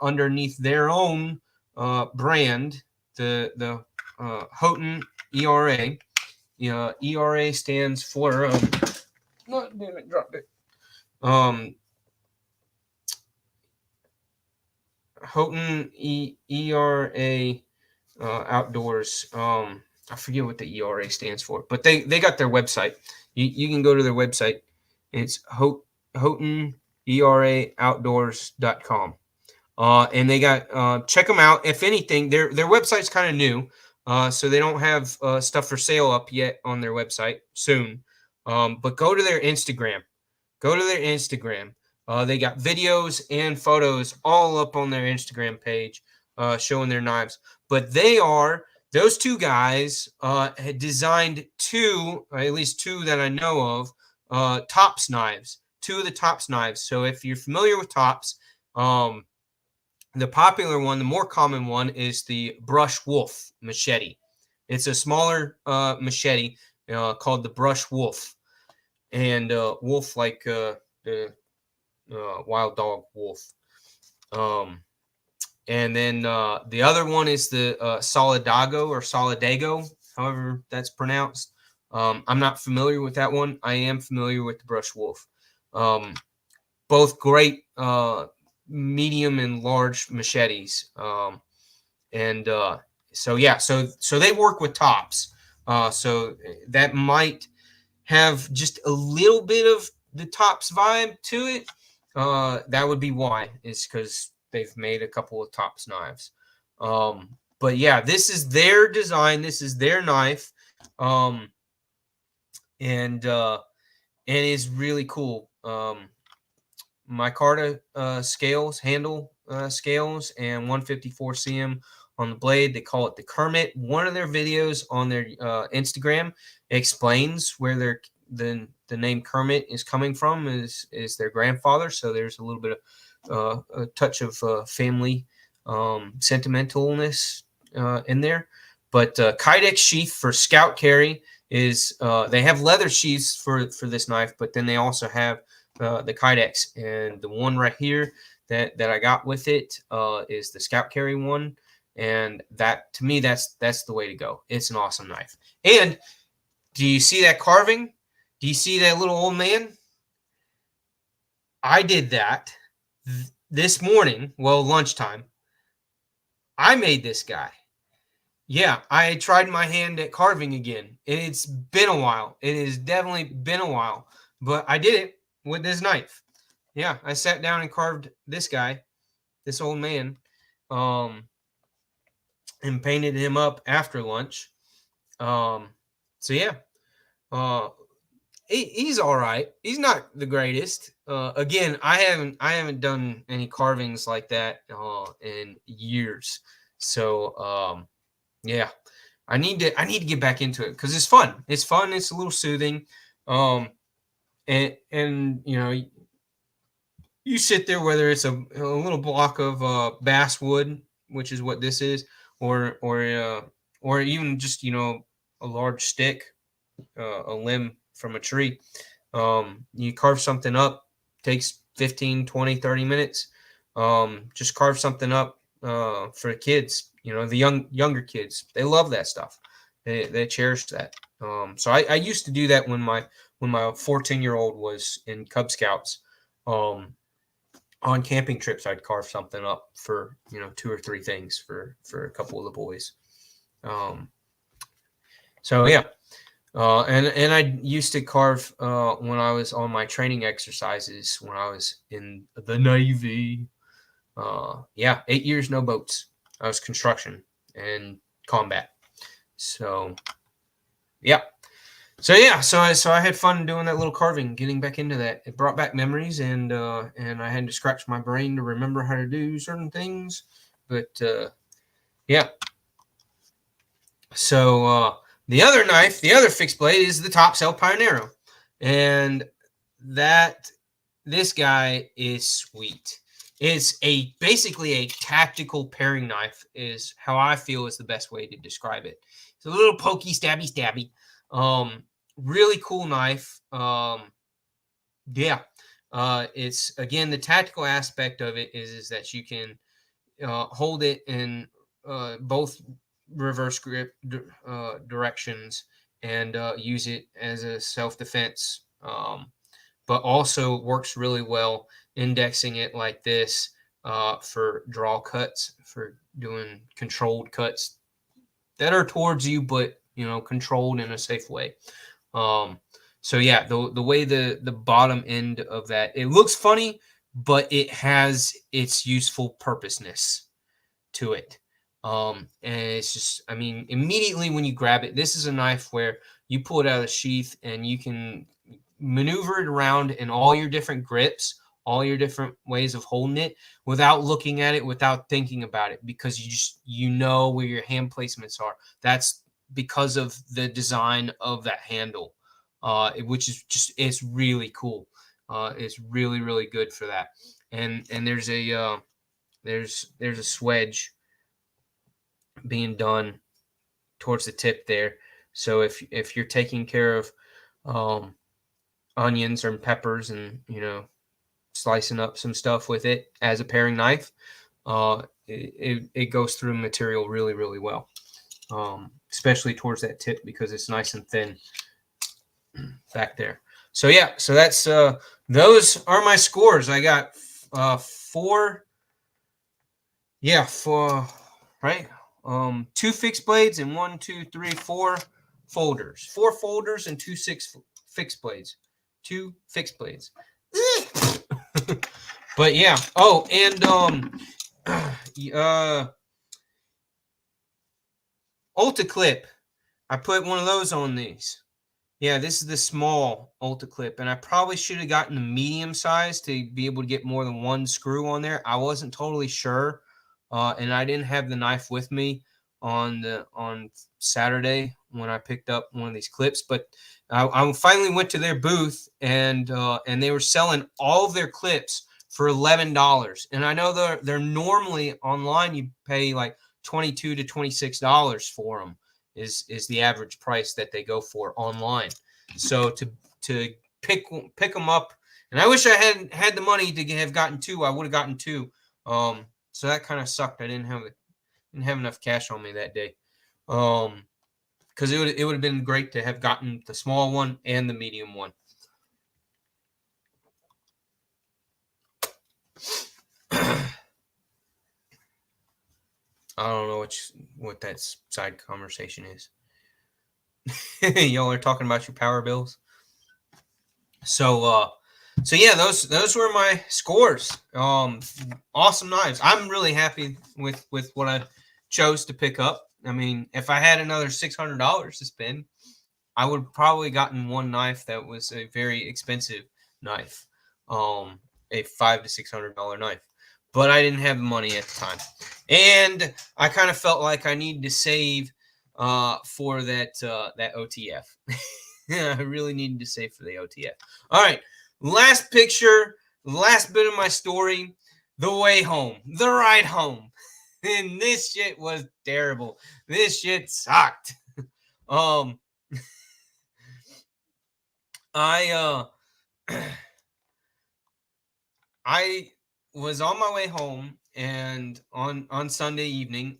Underneath their own brand, the Houghton ERA. ERA stands for what? Damn it, dropped it. Houghton ERA Outdoors. I forget what the ERA stands for, but they got their website. You can go to their website. It's HoughtonERAOutdoors.com. And they got check them out. If anything, their website's kind of new, so they don't have stuff for sale up yet on their website. Soon, but go to their Instagram. They got videos and photos all up on their Instagram page, showing their knives. But those two guys had designed at least two that I know of, Tops knives. 2 of the Tops knives. So if you're familiar with Tops, the popular one, the more common one, is the Brush Wolf machete. It's a smaller machete called the Brush Wolf. And wolf like the wild dog wolf. And then the other one is the Solidago or Solidago, however that's pronounced. I'm not familiar with that one. I am familiar with the Brush Wolf. Both great medium and large machetes. And so yeah, so they work with tops. So that might have just a little bit of the tops vibe to it. That would be why, is because they've made a couple of tops knives. But yeah, this is their design. This is their knife. And it's really cool. Micarta scales, handle scales, and 154 cm on the blade. They call it the Kermit. One of their videos on their Instagram explains where the name Kermit is coming from, is their grandfather. So there's a little bit of a touch of family sentimentalness in there. But Kydex sheath for scout carry is they have leather sheaths for this knife, but then they also have the Kydex, and the one right here that I got with it is the scout carry one, and that, to me, that's the way to go. It's an awesome knife. And do you see that carving? Do you see that little old man? I did that this morning. Well, lunchtime. I made this guy. Yeah, I tried my hand at carving again. It's been a while. It has definitely been a while, but I did it with this knife. Yeah, I sat down and carved this guy, this old man, and painted him up after lunch. So yeah, he's all right. He's not the greatest. Again, I haven't done any carvings like that in years. So yeah, I need to get back into it because it's fun. It's fun. It's a little soothing. And you know, you sit there, whether it's a little block of basswood, which is what this is, or even just, you know, a large stick, a limb from a tree. You carve something up, takes 15, 20, 30 minutes. Just carve something up for the kids, you know, the younger kids. They love that stuff. They cherish that. So I used to do that when my 14-year-old was in Cub Scouts. On camping trips, I'd carve something up for, you know, 2 or 3 things for a couple of the boys. So yeah, and I used to carve when I was on my training exercises when I was in the Navy. Yeah, 8 years no boats. I was construction and combat. So yeah. So yeah, so I had fun doing that little carving, getting back into that. It brought back memories, and I had to scratch my brain to remember how to do certain things. But yeah. So the other knife, the other fixed blade, is the Topsail Pioneero, and this guy is sweet. It's basically a tactical paring knife, is how I feel is the best way to describe it. It's a little pokey, stabby. Really cool knife. Yeah. It's, again, the tactical aspect of it is that you can hold it in both reverse grip directions and use it as a self-defense. But also works really well indexing it like this for draw cuts, for doing controlled cuts that are towards you, but, you know, controlled in a safe way. So yeah, the way the bottom end of that, it looks funny, but it has its useful purposeness to it. And it's just, I mean, immediately when you grab it, this is a knife where you pull it out of the sheath and you can maneuver it around in all your different grips, all your different ways of holding it without looking at it, without thinking about it, because you know where your hand placements are. That's because of the design of that handle, which is just, it's really cool. It's really, really good for that. And there's a swedge being done towards the tip there. So if you're taking care of onions or peppers and, you know, slicing up some stuff with it as a paring knife, it goes through material really, really well, especially towards that tip because it's nice and thin back there. So yeah, so that's those are my scores. I got 4, yeah, 4, right? 2 fixed blades and 1, 2, 3, 4 folders. 4 folders and 2 fixed blades. 2 fixed blades. But yeah. Oh, and Ulta clip. I put one of those on these. Yeah, this is the small Ulta clip, and I probably should have gotten the medium size to be able to get more than one screw on there. I wasn't totally sure, and I didn't have the knife with me on Saturday when I picked up one of these clips. But I finally went to their booth, and they were selling all of their clips for $11. And I know they're normally online you pay like $22 to $26 for them. Is the average price that they go for online. So to pick them up, and I wish I had the money to have gotten 2. I would have gotten 2. So that kind of sucked. I didn't have enough cash on me that day. Because it would have been great to have gotten the small one and the medium one. I don't know what that side conversation is. Y'all are talking about your power bills. So yeah, those were my scores. Awesome knives. I'm really happy with what I chose to pick up. I mean, if I had another $600 to spend, I would have probably gotten one knife that was a very expensive knife, a $500 to $600 knife. But I didn't have the money at the time, and I kind of felt like I needed to save for that OTF. I really needed to save for the OTF. All right, last picture, last bit of my story, the way home, the ride home. And this shit was terrible. This shit sucked. I was on my way home, and on Sunday evening,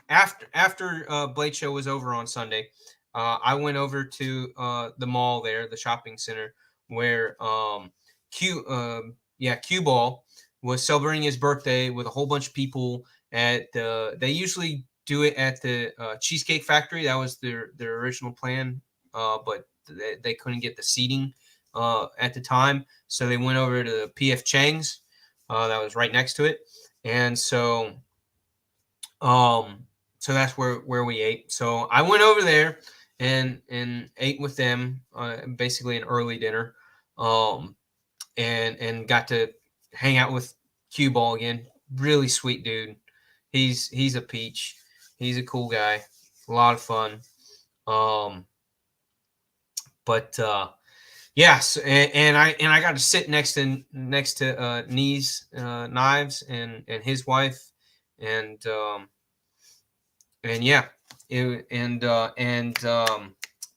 after Blade Show was over on Sunday, I went over to the mall there, the shopping center, where Q Ball was celebrating his birthday with a whole bunch of people at they usually do it at the Cheesecake Factory. That was their original plan, but they couldn't get the seating at the time, so they went over to PF Chang's. That was right next to it, and so that's where we ate. So I went over there and ate with them, basically an early dinner, and got to hang out with Cue Ball again. Really sweet dude. He's a peach. He's a cool guy. A lot of fun. Yes, and I got to sit next to Knees Knives and his wife, and yeah,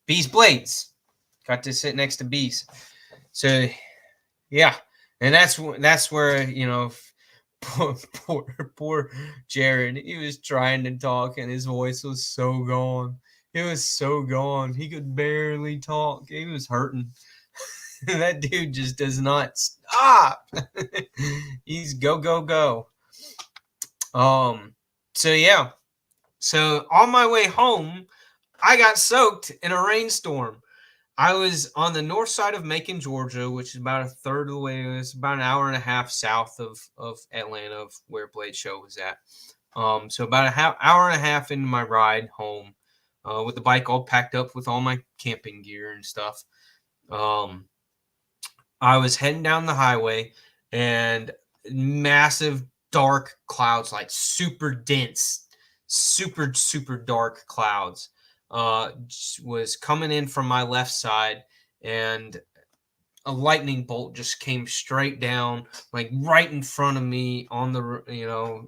Bees Blades. Got to sit next to Bees. So yeah, and that's where poor Jared. He was trying to talk and his voice was so gone. It was so gone. He could barely talk. He was hurting. That dude just does not stop. He's go. So yeah. So on my way home, I got soaked in a rainstorm. I was on the north side of Macon, Georgia, which is about a third of the way. It's about an hour and a half south of Atlanta, of where Blade Show was at. So about hour and a half into my ride home, with the bike all packed up with all my camping gear and stuff. I was heading down the highway, and massive dark clouds, like super dense, super dark clouds, was coming in from my left side, and a lightning bolt just came straight down, like right in front of me on the,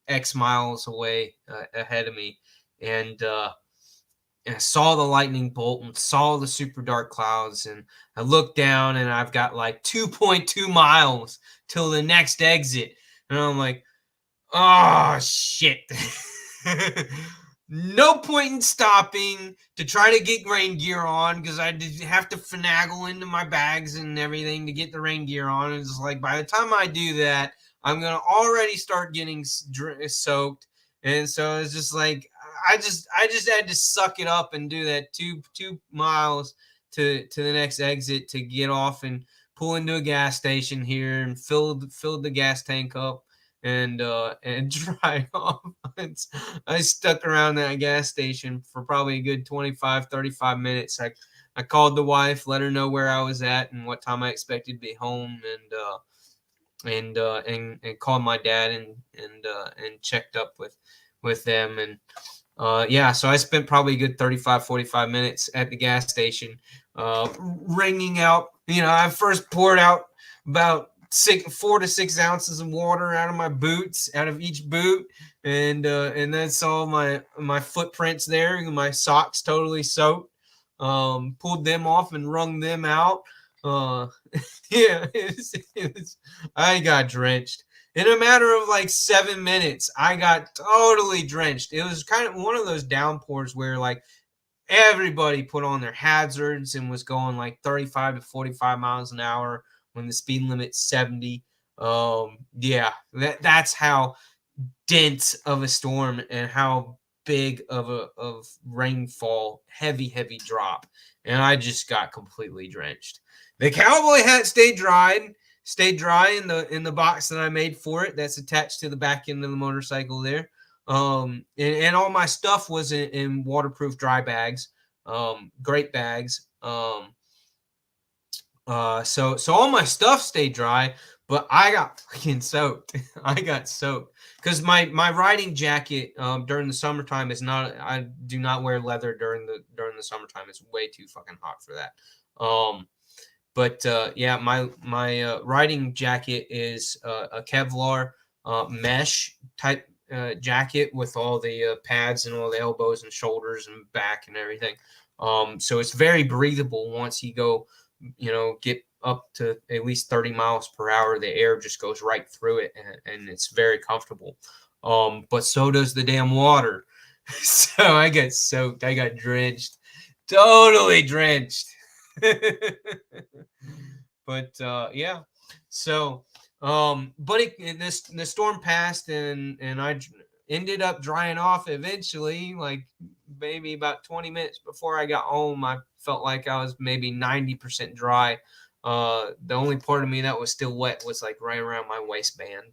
X miles away ahead of me. And I saw the lightning bolt and saw the super dark clouds, and I looked down, and I've got like 2.2 miles till the next exit. And I'm like, Oh shit. No point in stopping to try to get rain gear on because I did have to finagle into my bags and everything to get the rain gear on. And it's like by the time I do that, I'm gonna already start getting soaked. And so it's just like I just had to suck it up and do that two miles to the next exit to get off and pull into a gas station here and fill the gas tank up and drive off. I stuck around that gas station for probably a good 25, 35 minutes. I called the wife, let her know where I was at and what time I expected to be home, and called my dad and checked up with them. And yeah, so I spent probably a good 35, 45 minutes at the gas station, wringing out, I first poured out about 4 to 6 ounces of water out of my boots, out of each boot, and then saw my footprints there, and my socks totally soaked. Pulled them off and wrung them out. Yeah, I got drenched. In a matter of like 7 minutes, I got totally drenched. It was kind of one of those downpours where like everybody put on their hazards and was going like 35 to 45 miles an hour when the speed limit's 70. Yeah, that's how dense of a storm and how big of rainfall, heavy drop, and I just got completely drenched. The cowboy hat stayed dry in the box that I made for it. That's attached to the back end of the motorcycle there. And all my stuff was in waterproof dry bags, great bags. So all my stuff stayed dry, but I got fucking soaked. I got soaked because my riding jacket during the summertime is not. I do not wear leather during the summertime. It's way too fucking hot for that. But yeah, my riding jacket is a Kevlar mesh type jacket with all the pads and all the elbows and shoulders and back and everything. So it's very breathable once you go, get up to at least 30 miles per hour. The air just goes right through it, and it's very comfortable. But so does the damn water. So I got soaked. I got drenched, totally drenched. But yeah, so but the storm passed, and I ended up drying off eventually. Like maybe about 20 minutes before I got home, I felt like I was maybe 90% dry. The only part of me that was still wet was like right around my waistband.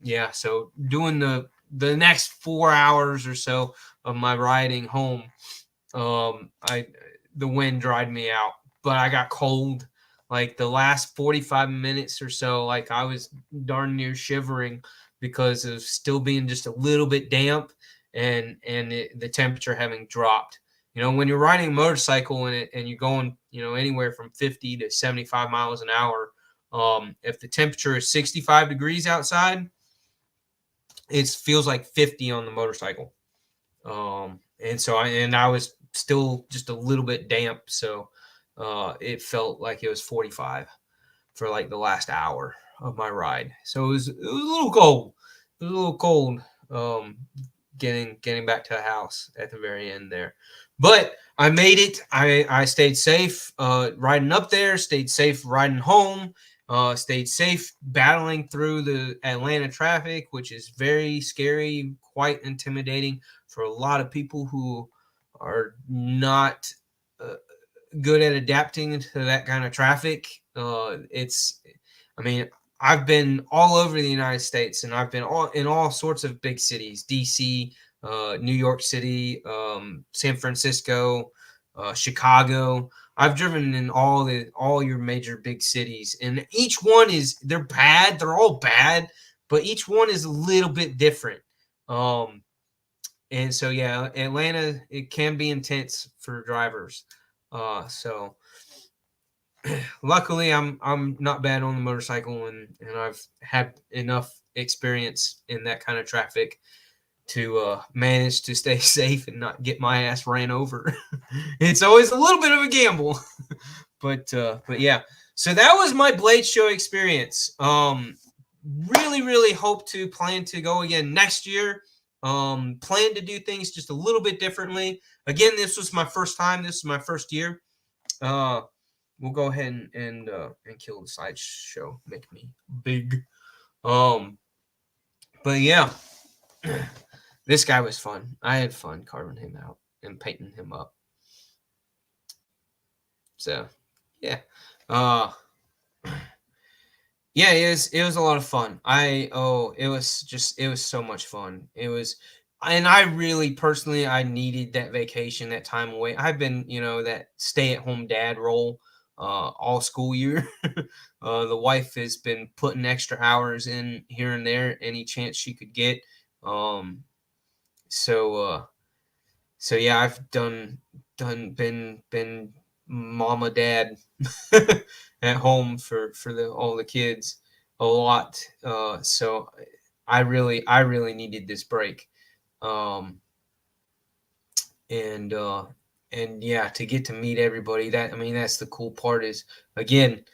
Yeah, so doing the next 4 hours or so of my riding home, the wind dried me out, but I got cold. Like the last 45 minutes or so, like I was darn near shivering because of still being just a little bit damp and the temperature having dropped. When you're riding a motorcycle and you're going, anywhere from 50 to 75 miles an hour, if the temperature is 65 degrees outside, it feels like 50 on the motorcycle. And so I was still just a little bit damp, so it felt like it was 45 for like the last hour of my ride. So it was a little cold. It was a little cold getting back to the house at the very end there. But I made it. I stayed safe riding up there, stayed safe riding home, stayed safe battling through the Atlanta traffic, which is very scary, quite intimidating for a lot of people who are not good at adapting to that kind of traffic. I've been all over the United States, and I've been in all sorts of big cities: DC, New York City, San Francisco, Chicago. I've driven in all your major big cities, and each one they're bad. They're all bad, but each one is a little bit different. And so yeah, Atlanta, it can be intense for drivers. So luckily I'm not bad on the motorcycle, and I've had enough experience in that kind of traffic to manage to stay safe and not get my ass ran over. It's always a little bit of a gamble. But yeah. So that was my Blade Show experience. really hope to plan to go again next year. Plan to do things just a little bit differently. Again, this was my first time. This is my first year. We'll go ahead and kill the sideshow. Make me big. But yeah, this guy was fun. I had fun carving him out and painting him up. So yeah, yeah, it was a lot of fun. It was so much fun. It was, and I really personally I needed that vacation, that time away. I've been, that stay-at-home dad role all school year. The wife has been putting extra hours in here and there any chance she could get. So yeah, I've been mama dad at home for all the kids a lot. So I really needed this break. And yeah, to get to meet everybody, that's the cool part is, again,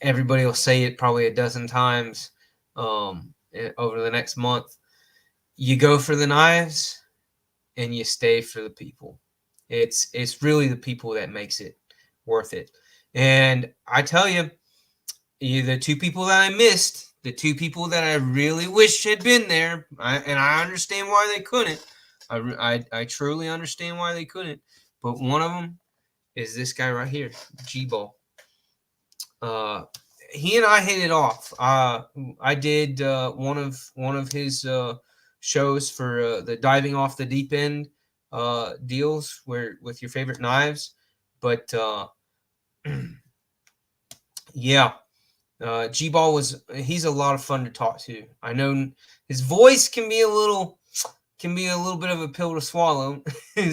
everybody will say it probably a dozen times over the next month. You go for the knives and you stay for the people. It's really the people that makes it worth it. And I tell you, the two people that I missed, the two people that I really wish had been there, and I understand why they couldn't. I truly understand why they couldn't. But one of them is this guy right here, G-Ball. He and I hit it off. I did one of his shows for the diving off the deep end deals with your favorite knives, but yeah, G-Ball he's a lot of fun to talk to. I know his voice can be a little bit of a pill to swallow.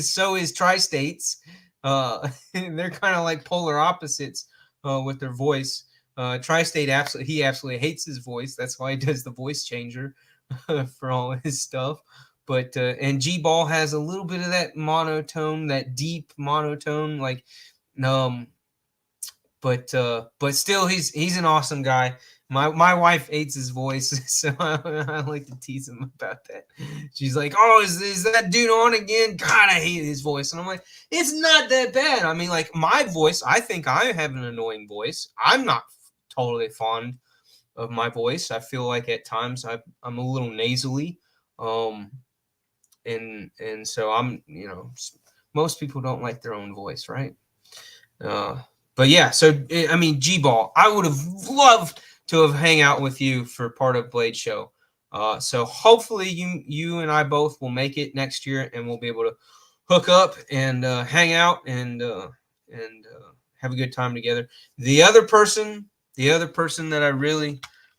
So is Tri-States. They're kind of like polar opposites with their voice. Tri-State absolutely hates his voice. That's why he does the voice changer for all his stuff. But and G-Ball has a little bit of that monotone, that deep monotone, like but still he's an awesome guy. My wife hates his voice, so I like to tease him about that. She's like, "Oh, is that dude on again? God, I hate his voice." And I'm like, "It's not that bad." I mean, like, my voice, I think I have an annoying voice. I'm not totally fond of my voice. I feel like at times I'm a little nasally, and so I'm, most people don't like their own voice, right? But yeah, so I mean, G-Ball, I would have loved to have hang out with you for part of Blade Show. So hopefully you and I both will make it next year, and we'll be able to hook up and hang out and have a good time together. The other person that I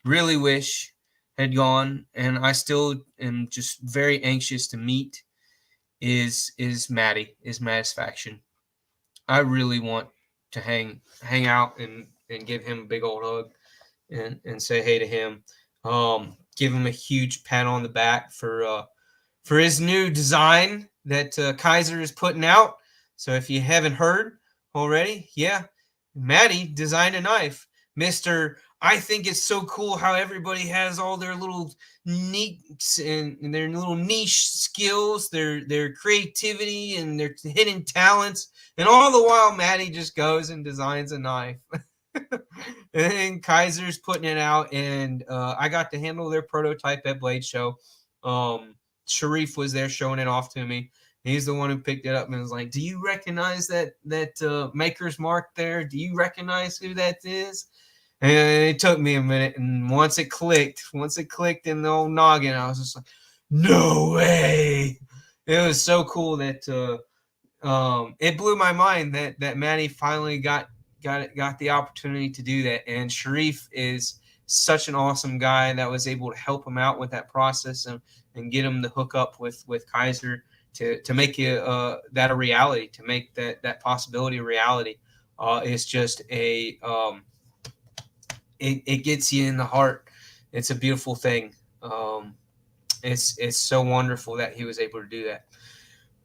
really wish had gone, and I still am just very anxious to meet, is Mattisfaction. I really want to hang out and give him a big old hug and say hey to him. Give him a huge pat on the back for his new design that Kaiser is putting out. So if you haven't heard already, yeah, Matty designed a knife. Mr. I think it's so cool how everybody has all their little neats and their little niche skills, their creativity and their hidden talents. And all the while, Matty just goes and designs a knife. And Kaiser's putting it out, and I got to handle their prototype at Blade Show. Sharif was there showing it off to me. He's the one who picked it up and was like, "Do you recognize that maker's mark there? Do you recognize who that is?" And it took me a minute, and once it clicked in the old noggin, I was just like, "No way!" It was so cool that it blew my mind that Matty finally got the opportunity to do that. And Sharif is such an awesome guy that was able to help him out with that process and get him to hook up with Kaiser to make that a reality, to make that possibility a reality. It's just it gets you in the heart. It's a beautiful thing. It's so wonderful that he was able to do that.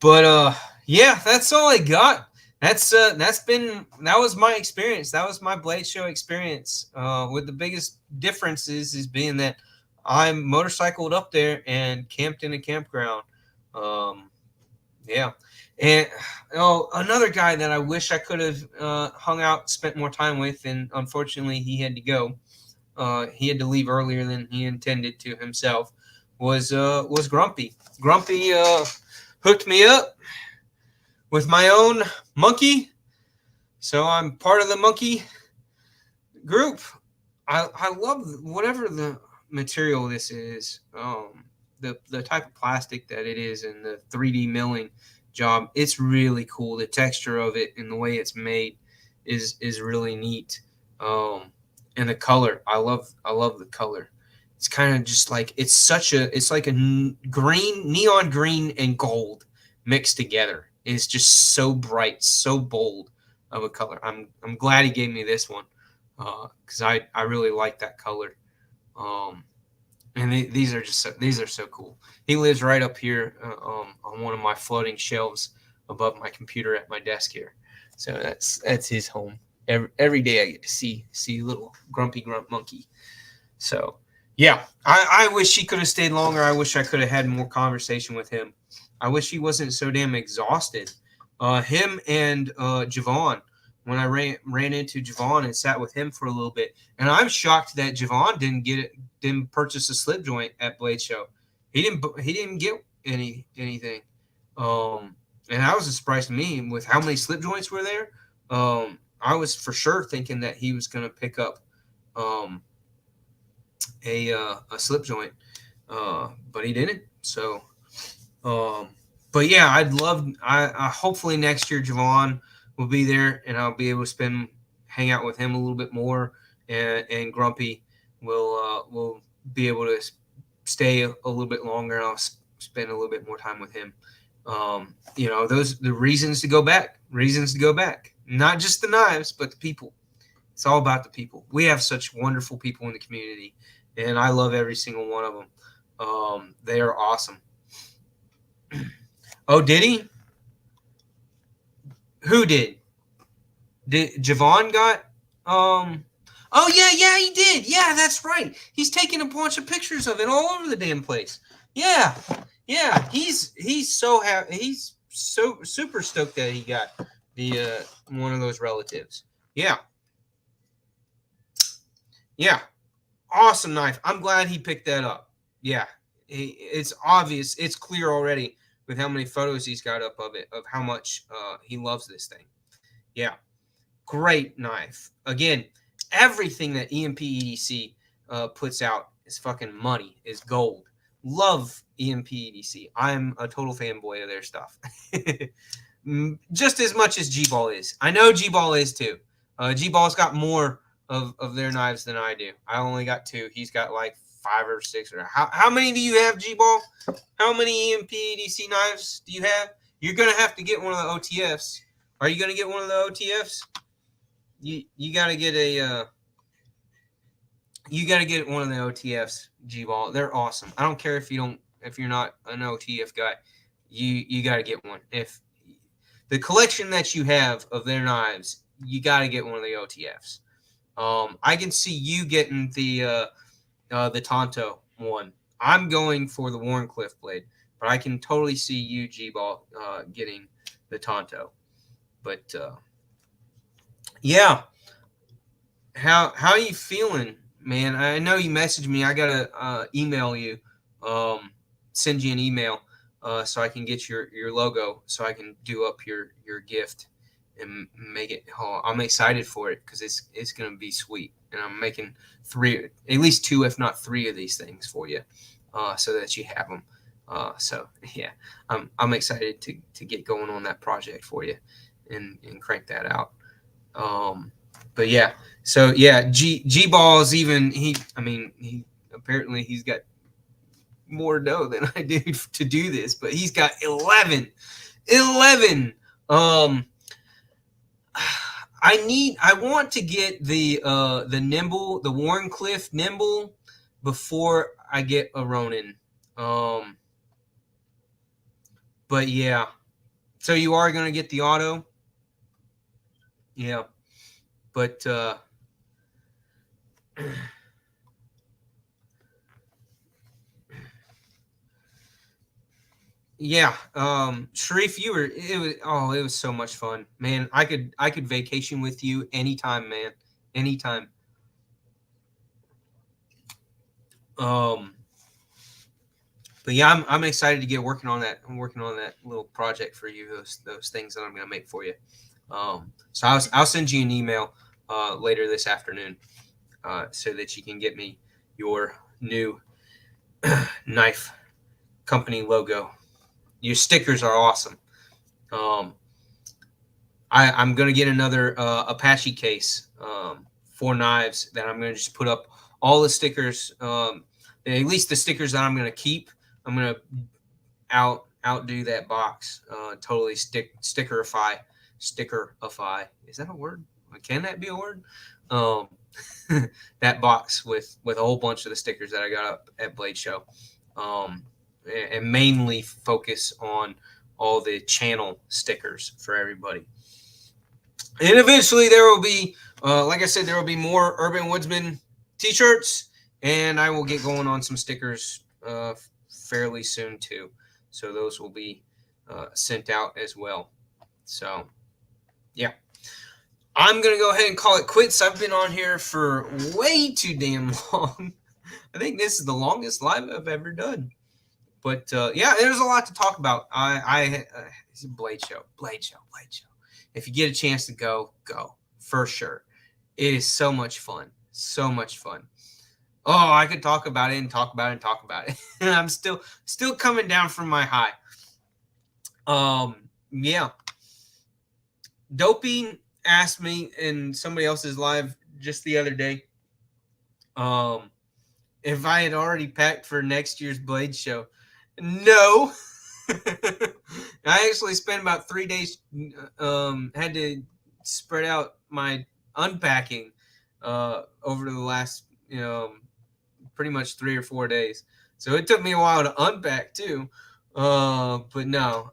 But yeah, that's all I got. that was my experience. That was my blade show experience. With the biggest difference is being that I motorcycled up there and camped in a campground. Yeah. And another guy that I wish I could have hung out, spent more time with, and unfortunately he had to go. He had to leave earlier than he intended to himself. Was Grumpy. Grumpy hooked me up with my own monkey, so I'm part of the monkey group. I love whatever the material this is. The type of plastic that it is and the 3D milling job, it's really cool. The texture of it and the way it's made is really neat. And the color, I love the color. It's kind of just like it's like a green, neon green and gold mixed together. It's just so bright, so bold of a color. I'm glad he gave me this one because I really like that color. And these are so cool. He lives right up here on one of my floating shelves above my computer at my desk here. So that's his home. Every day I get to see little grumpy grump monkey. So yeah, I wish he could have stayed longer. I wish I could have had more conversation with him. I wish he wasn't so damn exhausted. Him and Javon. When I ran into Javon and sat with him for a little bit, and I'm shocked that Javon didn't purchase a slip joint at Blade Show. He didn't get anything. And that was a surprise to me with how many slip joints were there. I was for sure thinking that he was going to pick up a slip joint, but he didn't. So, but yeah, I hopefully next year Javon will be there, and I'll be able to hang out with him a little bit more, and Grumpy will be able to stay a little bit longer, and I'll spend a little bit more time with him. Those the reasons to go back, not just the knives, but the people. It's all about the people. We have such wonderful people in the community, and I love every single one of them. They are awesome. Oh, did he? Who did? Did Javon got? Oh yeah, he did. Yeah, that's right. He's taking a bunch of pictures of it all over the damn place. Yeah. He's so happy. He's so super stoked that he got the one of those relatives. Yeah. Awesome knife. I'm glad he picked that up. Yeah. It's obvious. It's clear already with how many photos he's got up of it, of how much he loves this thing. Yeah. Great knife. Again, everything that EMP EDC puts out is fucking money, is gold. Love EMP EDC. I'm a total fanboy of their stuff. Just as much as G-Ball is. I know G-Ball is too. G-Ball's got more of their knives than I do. I only got 2. He's got like 5 or 6. Or how many do you have, G-Ball? How many EMP EDC knives do you have? You're going to have to get one of the OTFs. Are you going to get one of the OTFs? You got to get one of the OTFs, G-Ball. They're awesome. I don't care if you're not an OTF guy. You got to get one. If the collection that you have of their knives, you got to get one of the OTFs. I can see you getting the Tonto one. I'm going for the Warncliffe blade, but I can totally see you, G-Ball, getting the Tonto. But yeah, how are you feeling, man? I know you messaged me. I gotta email you, send you an email, so I can get your logo, so I can do up your gift and make it. Oh, I'm excited for it because it's gonna be sweet, and I'm making at least 2, if not 3 of these things for you, so that you have them. So yeah, I'm excited to get going on that project for you and crank that out. But yeah, so yeah, G-Ball's he apparently he's got more dough than I do to do this, but he's got 11. I want to get the Nimble, the Warncliffe Nimble before I get a Ronin. But yeah, so you are going to get the auto? Yeah, but yeah, Sharif, it was so much fun, man. I could vacation with you anytime, man, anytime. Um, but yeah, I'm excited to get working on that. I'm working on that little project for you. Those things that I'm gonna make for you. So I'll send you an email later this afternoon so that you can get me your new knife company logo. Your stickers are awesome. Um, I'm gonna get another Apache case for knives that I'm gonna just put up all the stickers. At least the stickers that I'm gonna keep. I'm gonna outdo that box. Totally stickerify. Is that a word? Can that be a word? Um, that box with a whole bunch of the stickers that I got up at Blade Show, and mainly focus on all the channel stickers for everybody. And eventually there will be, like I said, there will be more Urban Woodsman T-shirts, and I will get going on some stickers fairly soon too. So those will be sent out as well. So yeah, I'm gonna go ahead and call it quits. I've been on here for way too damn long. I think this is the longest live I've ever done. But yeah, there's a lot to talk about. It's a Blade Show. If you get a chance to go for sure. It is so much fun. So much fun. Oh, I could talk about it and talk about it and talk about it. And I'm still coming down from my high. Yeah. Dopey asked me in somebody else's live just the other day, if I had already packed for next year's Blade Show. No. I actually spent about 3 days, had to spread out my unpacking over the last, pretty much 3 or 4 days. So it took me a while to unpack too. But no,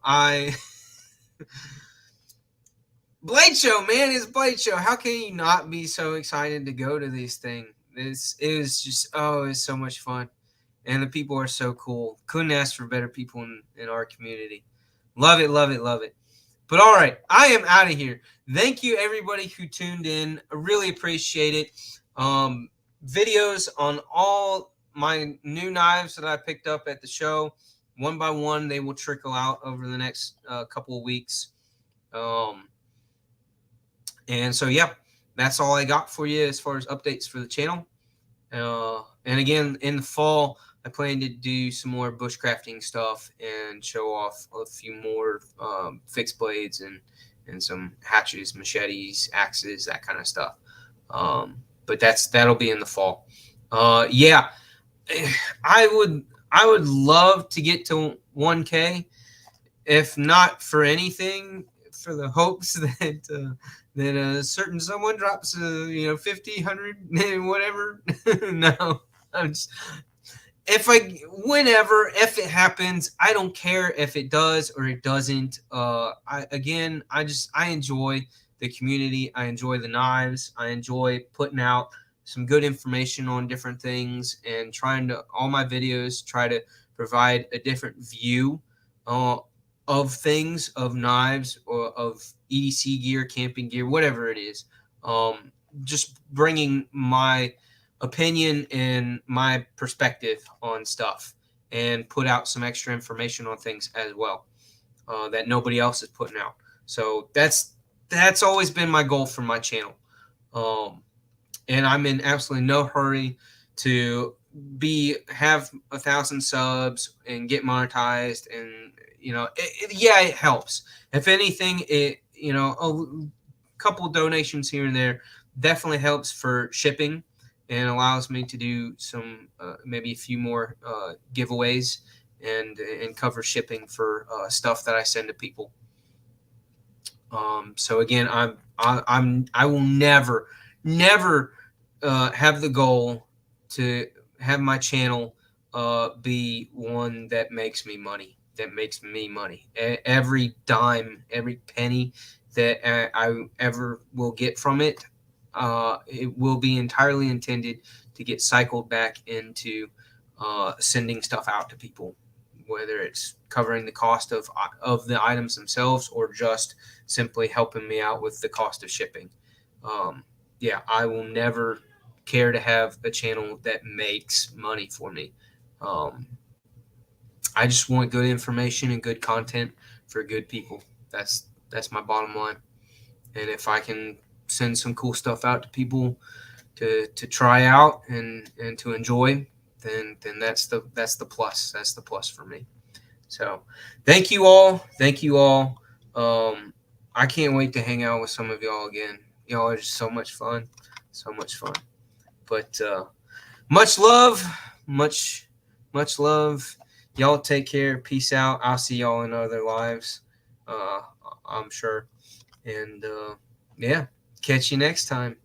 Blade Show, man, it's Blade Show. How can you not be so excited to go to this thing? It's so much fun. And the people are so cool. Couldn't ask for better people in our community. Love it, love it, love it. But all right, I am out of here. Thank you, everybody who tuned in. I really appreciate it. Videos on all my new knives that I picked up at the show. One by one, they will trickle out over the next couple of weeks. And so, yeah, that's all I got for you as far as updates for the channel. And again, in the fall, I plan to do some more bushcrafting stuff and show off a few more fixed blades and some hatchets, machetes, axes, that kind of stuff. But that'll be in the fall. Yeah, I would love to get to 1K, if not for anything, for the hopes that a certain someone drops 50, 100, whatever. No, I'm just, if it happens, I don't care if it does or it doesn't. I enjoy the community. I enjoy the knives. I enjoy putting out some good information on different things and all my videos try to provide a different view of things, of knives, or of EDC gear, camping gear, whatever it is. Just bringing my opinion and my perspective on stuff and put out some extra information on things as well that nobody else is putting out. So that's always been my goal for my channel. And I'm in absolutely no hurry to have 1,000 subs and get monetized. And it helps. If anything, a couple of donations here and there definitely helps for shipping and allows me to do some maybe a few more giveaways and cover shipping for stuff that I send to people. So again, I will never have the goal to have my channel be one that makes me money. Every dime, every penny that I ever will get from it. It will be entirely intended to get cycled back into sending stuff out to people, whether it's covering the cost of the items themselves or just simply helping me out with the cost of shipping. Yeah, I will never care to have a channel that makes money for me. I just want good information and good content for good people. That's my bottom line. And if I can send some cool stuff out to people to try out and to enjoy, then that's the plus. That's the plus for me. So thank you all. Thank you all. I can't wait to hang out with some of y'all again. Y'all are just so much fun. So much fun. But much love. Much love. Y'all take care. Peace out. I'll see y'all in other lives. I'm sure. And yeah, catch you next time.